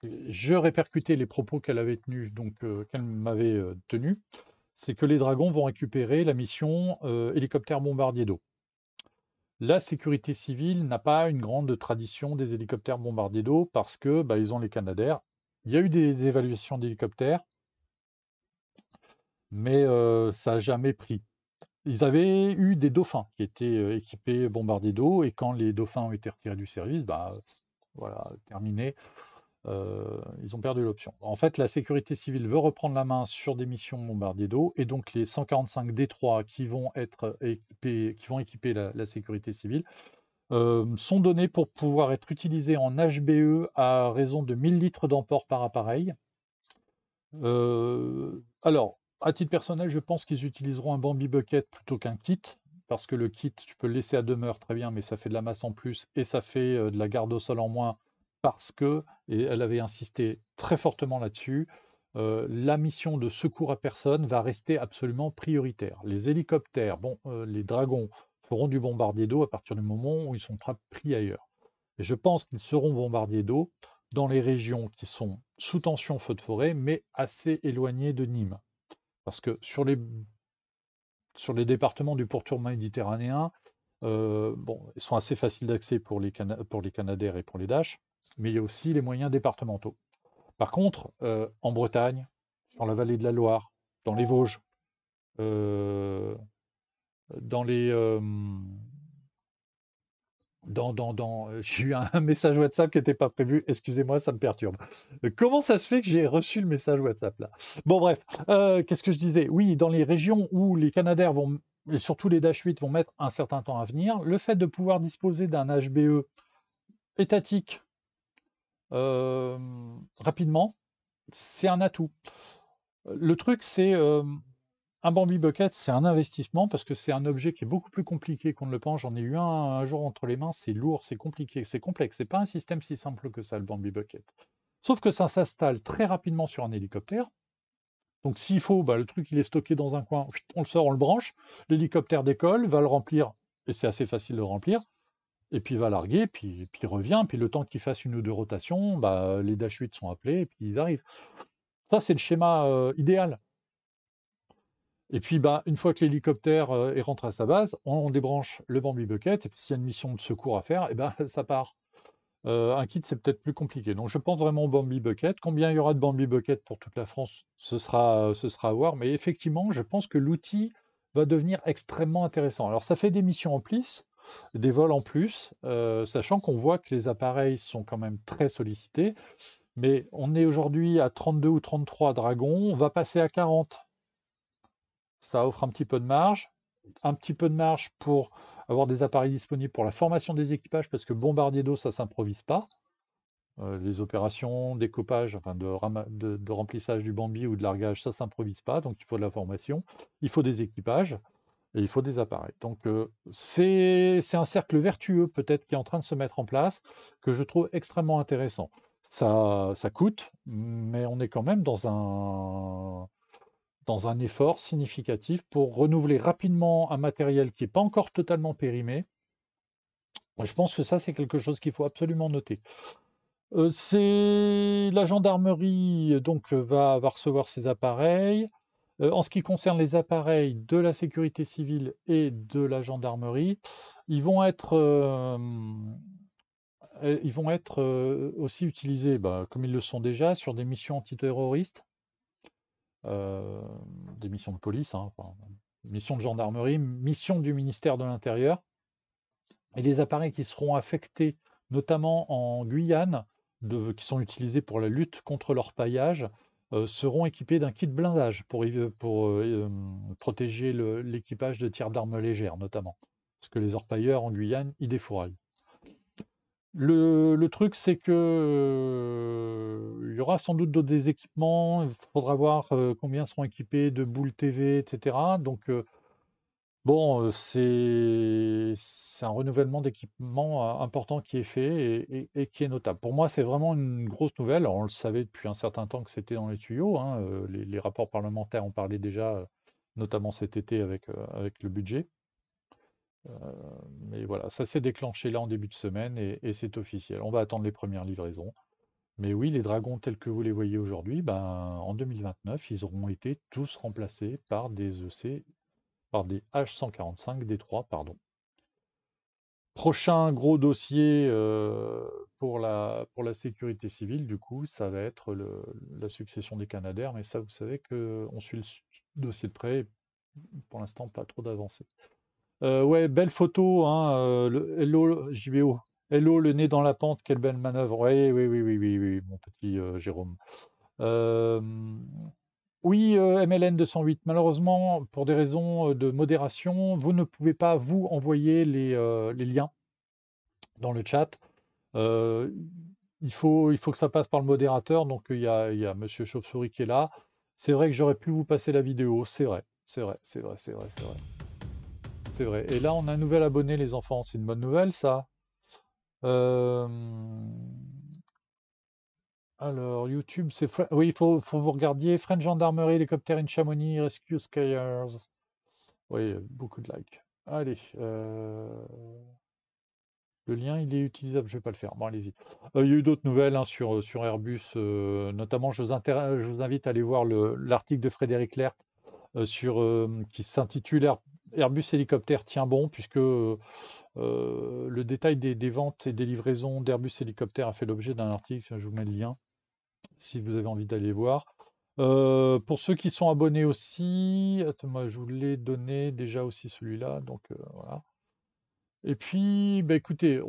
je répercutais les propos qu'elle avait tenus, donc qu'elle m'avait tenus. c'est que les dragons vont récupérer la mission hélicoptère bombardier d'eau. La sécurité civile n'a pas une grande tradition des hélicoptères bombardiers d'eau parce que bah, ils ont les Canadair. Il y a eu des évaluations d'hélicoptères, mais ça n'a jamais pris. Ils avaient eu des dauphins qui étaient équipés bombardiers d'eau, et quand les dauphins ont été retirés du service, bah, voilà, terminé. Ils ont perdu l'option. En fait, la sécurité civile veut reprendre la main sur des missions bombardiers d'eau, et donc les 145 D3 qui vont être équipés, qui vont équiper la sécurité civile, sont donnés pour pouvoir être utilisés en HBE à raison de 1000 litres d'emport par appareil. Alors, à titre personnel, je pense qu'ils utiliseront un Bambi Bucket plutôt qu'un kit, parce que le kit, tu peux le laisser à demeure très bien, mais ça fait de la masse en plus et ça fait de la garde au sol en moins, parce que, et elle avait insisté très fortement là-dessus, la mission de secours à personne va rester absolument prioritaire. Les hélicoptères, bon, les dragons feront du bombardier d'eau à partir du moment où ils sont pris ailleurs. Et je pense qu'ils seront bombardiers d'eau dans les régions qui sont sous tension feu de forêt, mais assez éloignées de Nîmes. Parce que sur les départements du pourtour méditerranéen, bon, ils sont assez faciles d'accès pour pour les Canadair et pour les Dash, mais il y a aussi les moyens départementaux. Par contre, en Bretagne, sur la vallée de la Loire, dans les Vosges, euh, dans les, j'ai eu un message WhatsApp qui n'était pas prévu. Excusez-moi, ça me perturbe. Comment ça se fait que j'ai reçu le message WhatsApp là? Bon, bref, qu'est-ce que je disais? Oui, dans les régions où les Canadair vont, et surtout les Dash 8, vont mettre un certain temps à venir, le fait de pouvoir disposer d'un HBE étatique euh, rapidement, c'est un atout. Le truc, c'est un Bambi Bucket, c'est un investissement parce que c'est un objet qui est beaucoup plus compliqué qu'on ne le pense. J'en ai eu un jour entre les mains, c'est lourd, c'est compliqué, c'est complexe. C'est pas un système si simple que ça, le Bambi Bucket. Sauf que ça s'installe très rapidement sur un hélicoptère. Donc s'il faut, bah, le truc il est stocké dans un coin, on le sort, on le branche, l'hélicoptère décolle, va le remplir, et c'est assez facile de le remplir, et puis il va larguer, puis il revient, puis le temps qu'il fasse une ou deux rotations, bah, les Dash 8 sont appelés, et puis ils arrivent. Ça, c'est le schéma idéal. Et puis, bah, une fois que l'hélicoptère est rentré à sa base, on débranche le Bambi Bucket, et puis s'il y a une mission de secours à faire, et ben, ça part. Un kit, c'est peut-être plus compliqué. Donc, je pense vraiment au Bambi Bucket. Combien il y aura de Bambi Bucket pour toute la France, ce sera à voir. Mais effectivement, je pense que l'outil va devenir extrêmement intéressant. Alors, ça fait des missions en plus, des vols en plus, sachant qu'on voit que les appareils sont quand même très sollicités. Mais on est aujourd'hui à 32 ou 33 Dragons, on va passer à 40. Ça offre un petit peu de marge pour avoir des appareils disponibles pour la formation des équipages, parce que bombardier d'eau, ça s'improvise pas. Les opérations, découpage, enfin de remplissage du Bambi ou de largage, ça s'improvise pas, donc il faut de la formation, il faut des équipages et il faut des appareils. Donc c'est un cercle vertueux peut-être qui est en train de se mettre en place, que je trouve extrêmement intéressant. Ça coûte, mais on est quand même dans un effort significatif pour renouveler rapidement un matériel qui n'est pas encore totalement périmé. Moi, je pense que ça, c'est quelque chose qu'il faut absolument noter. C'est la gendarmerie donc va recevoir ces appareils. En ce qui concerne les appareils de la sécurité civile et de la gendarmerie, ils vont être, aussi utilisés, bah, comme ils le sont déjà, sur des missions antiterroristes. euh, des missions de police, hein, enfin, mission de gendarmerie, mission du ministère de l'Intérieur, et les appareils qui seront affectés, notamment en Guyane, qui sont utilisés pour la lutte contre l'orpaillage, seront équipés d'un kit blindage pour protéger l'équipage de tirs d'armes légères, notamment. Parce que les orpailleurs en Guyane, ils défouraillent. Le truc, c'est que, il y aura sans doute d'autres des équipements. Il faudra voir, combien seront équipés de boules TV, et cetera. Donc, bon, c'est un renouvellement d'équipement, important qui est fait et qui est notable. Pour moi, c'est vraiment une grosse nouvelle. Alors, on le savait depuis un certain temps que c'était dans les tuyaux, hein, les rapports parlementaires en parlaient déjà, notamment cet été avec le budget. Mais voilà, ça s'est déclenché là en début de semaine et c'est officiel. On va attendre les premières livraisons. Mais oui, les dragons tels que vous les voyez aujourd'hui, ben, en 2029, ils auront été tous remplacés par des EC, par des H145 D3, pardon. Prochain gros dossier pour la sécurité civile, du coup, ça va être la succession des Canadair, mais ça, vous savez qu'on suit le dossier de près, et pour l'instant, pas trop d'avancée. Ouais, belle photo, hein, hello, JBO. Hello, le nez dans la pente, quelle belle manœuvre. Oui, oui, oui, oui, oui, oui, mon petit Jérôme. Euh, oui, MLN 208, malheureusement, pour des raisons de modération, vous ne pouvez pas, vous, envoyer les liens dans le chat. Euh, il faut que ça passe par le modérateur, donc il y a Monsieur Chauve-souris qui est là. C'est vrai que j'aurais pu vous passer la vidéo, c'est vrai, c'est vrai, c'est vrai, c'est vrai, c'est vrai. C'est vrai. Et là, on a un nouvel abonné, les enfants. C'est une bonne nouvelle, ça. Euh, Alors, YouTube, c'est... Oui, faut vous regardiez French Gendarmerie, hélicoptère in Chamonix, Rescue Skiers. Oui, beaucoup de likes. Allez. Le lien, il est utilisable, je vais pas le faire. Bon, allez-y. Il y a eu d'autres nouvelles hein, sur Airbus, notamment, je vous invite à aller voir l'article de Frédéric Lert qui s'intitule Airbus hélicoptère tient bon, puisque le détail des ventes et des livraisons d'Airbus hélicoptère a fait l'objet d'un article. Je vous mets le lien si vous avez envie d'aller voir. Pour ceux qui sont abonnés aussi, attends, moi je vous l'ai donné déjà aussi celui-là, donc voilà. Et puis, bah, écoutez,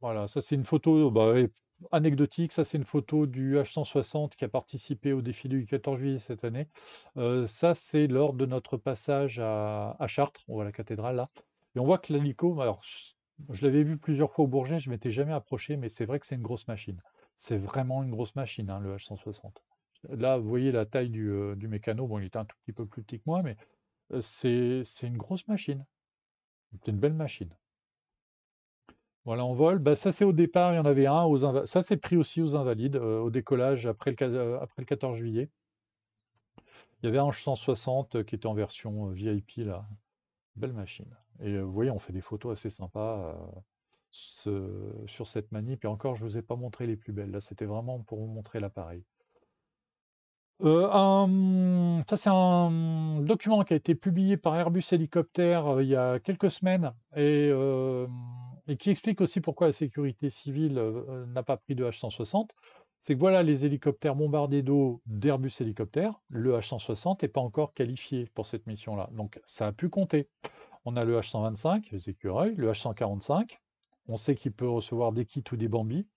voilà, ça c'est une photo bah, ouais, anecdotique. Ça c'est une photo du H160 qui a participé au défilé du 14 juillet cette année. Ça c'est lors de notre passage à Chartres, on voit la cathédrale là. Et on voit que l'hélico, alors je l'avais vu plusieurs fois au Bourget, je m'étais jamais approché, mais c'est vrai que c'est une grosse machine. C'est vraiment une grosse machine, hein, le H160. Là, vous voyez la taille du mécano. Bon, il était un tout petit peu plus petit que moi, mais c'est une grosse machine. C'est une belle machine. Voilà, en vol. Bah, ça, c'est au départ, il y en avait un. Ça, c'est pris aussi aux Invalides, au décollage après le 14 juillet. Il y avait un 160 qui était en version VIP, là. Belle machine. Et vous voyez, on fait des photos assez sympas sur cette manip. Et encore, je ne vous ai pas montré les plus belles. Là, c'était vraiment pour vous montrer l'appareil. Ça, c'est un document qui a été publié par Airbus Hélicoptère il y a quelques semaines et qui explique aussi pourquoi la sécurité civile n'a pas pris de H-160. C'est que voilà, les hélicoptères bombardés d'eau d'Airbus Hélicoptère, le H-160 n'est pas encore qualifié pour cette mission-là. Donc ça a pu compter. On a le H-125, les écureuils, le H-145. On sait qu'il peut recevoir des kits ou des bambis.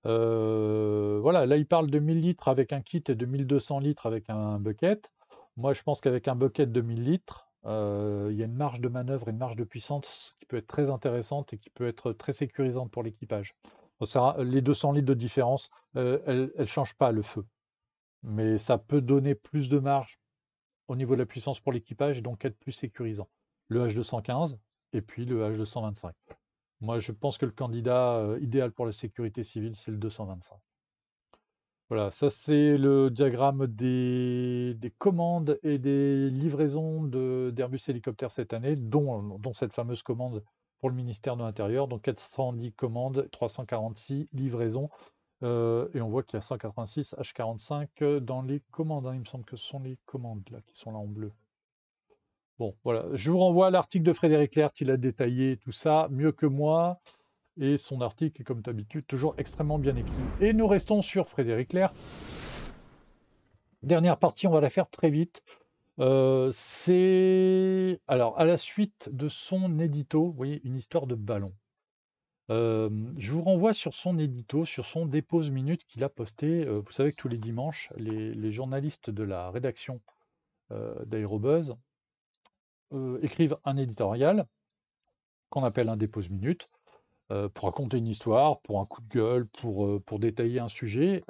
Voilà, là, il parle de 1000 litres avec un kit et de 1200 litres avec un bucket. Moi, je pense qu'avec un bucket de 1000 litres, il y a une marge de manœuvre et une marge de puissance qui peut être très intéressante et qui peut être très sécurisante pour l'équipage. Bon, les 200 litres de différence, elles ne changent pas le feu, mais ça peut donner plus de marge au niveau de la puissance pour l'équipage et donc être plus sécurisant. Le H215 et puis le H225. Moi, je pense que le candidat idéal pour la sécurité civile, c'est le 225. Voilà, ça c'est le diagramme des commandes et des livraisons d'Airbus Hélicoptère cette année, dont cette fameuse commande pour le ministère de l'Intérieur. Donc 410 commandes, 346 livraisons. Et on voit qu'il y a 186 H45 dans les commandes, hein. Il me semble que ce sont les commandes là qui sont là en bleu. Bon, voilà. Je vous renvoie à l'article de Frédéric Lert, il a détaillé tout ça mieux que moi. Et son article est, comme d'habitude, toujours extrêmement bien écrit. Et nous restons sur Frédéric Lert. Dernière partie, on va la faire très vite. C'est alors à la suite de son édito, vous voyez, une histoire de ballon. Je vous renvoie sur son édito, sur son dépose minute qu'il a posté. Vous savez que tous les dimanches, les journalistes de la rédaction d'Aérobuzz écrivent un éditorial qu'on appelle un dépose minute pour raconter une histoire, pour un coup de gueule, pour détailler un sujet.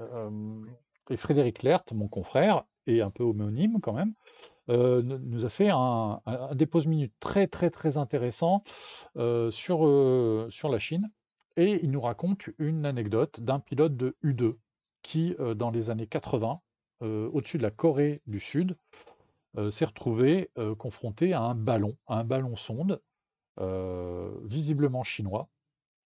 Et Frédéric Lert, mon confrère, et un peu homonyme quand même, nous a fait un dépose-minute très très très intéressant sur la Chine. Et il nous raconte une anecdote d'un pilote de U-2 qui, dans les années 80, au-dessus de la Corée du Sud, s'est retrouvé confronté à un ballon sonde, visiblement chinois,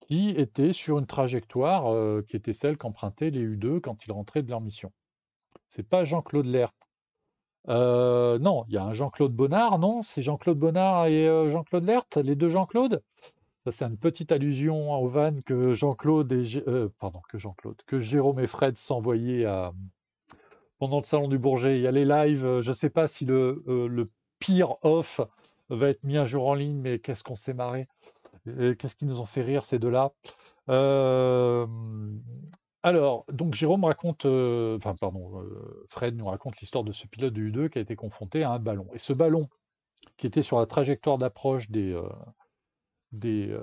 qui était sur une trajectoire, qui était celle qu'empruntaient les U-2 quand ils rentraient de leur mission. C'est pas Jean-Claude Lertre. Non, il y a un Jean-Claude Bonnard, non? C'est Jean-Claude Bonnard et Jean-Claude Lertre, les 2 Jean-Claude? Ça, c'est une petite allusion aux vannes que Jean-Claude et pardon, que Jean-Claude, que Jérôme et Fred s'envoyaient pendant le salon du Bourget. Il y a les lives, je ne sais pas si le pire off va être mis un jour en ligne, mais qu'est-ce qu'on s'est marré. Et qu'est-ce qui nous ont fait rire ces deux-là. Hem, alors, donc Jérôme raconte, enfin pardon, Fred nous raconte l'histoire de ce pilote de U2 qui a été confronté à un ballon. Et ce ballon, qui était sur la trajectoire d'approche des, des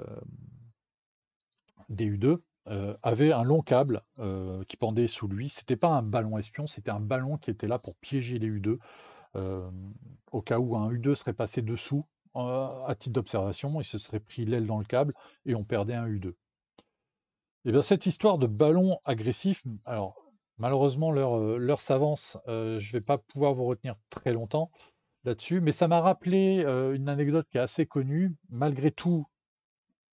U2, avait un long câble, qui pendait sous lui. C'était pas un ballon espion, c'était un ballon qui était là pour piéger les U2, au cas où un U2 serait passé dessous, à titre d'observation. Il se serait pris l'aile dans le câble et on perdait un U2. Et bien cette histoire de ballon agressif, alors malheureusement l'heure s'avance, je ne vais pas pouvoir vous retenir très longtemps là-dessus, mais ça m'a rappelé, une anecdote qui est assez connue, malgré tout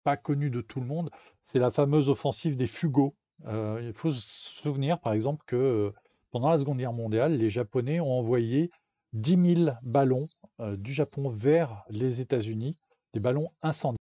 pas connue de tout le monde, c'est la fameuse offensive des Fugos. Il faut se souvenir par exemple que, pendant la Seconde Guerre mondiale, les Japonais ont envoyé 10 000 ballons, du Japon vers les États-Unis, des ballons incendiaires.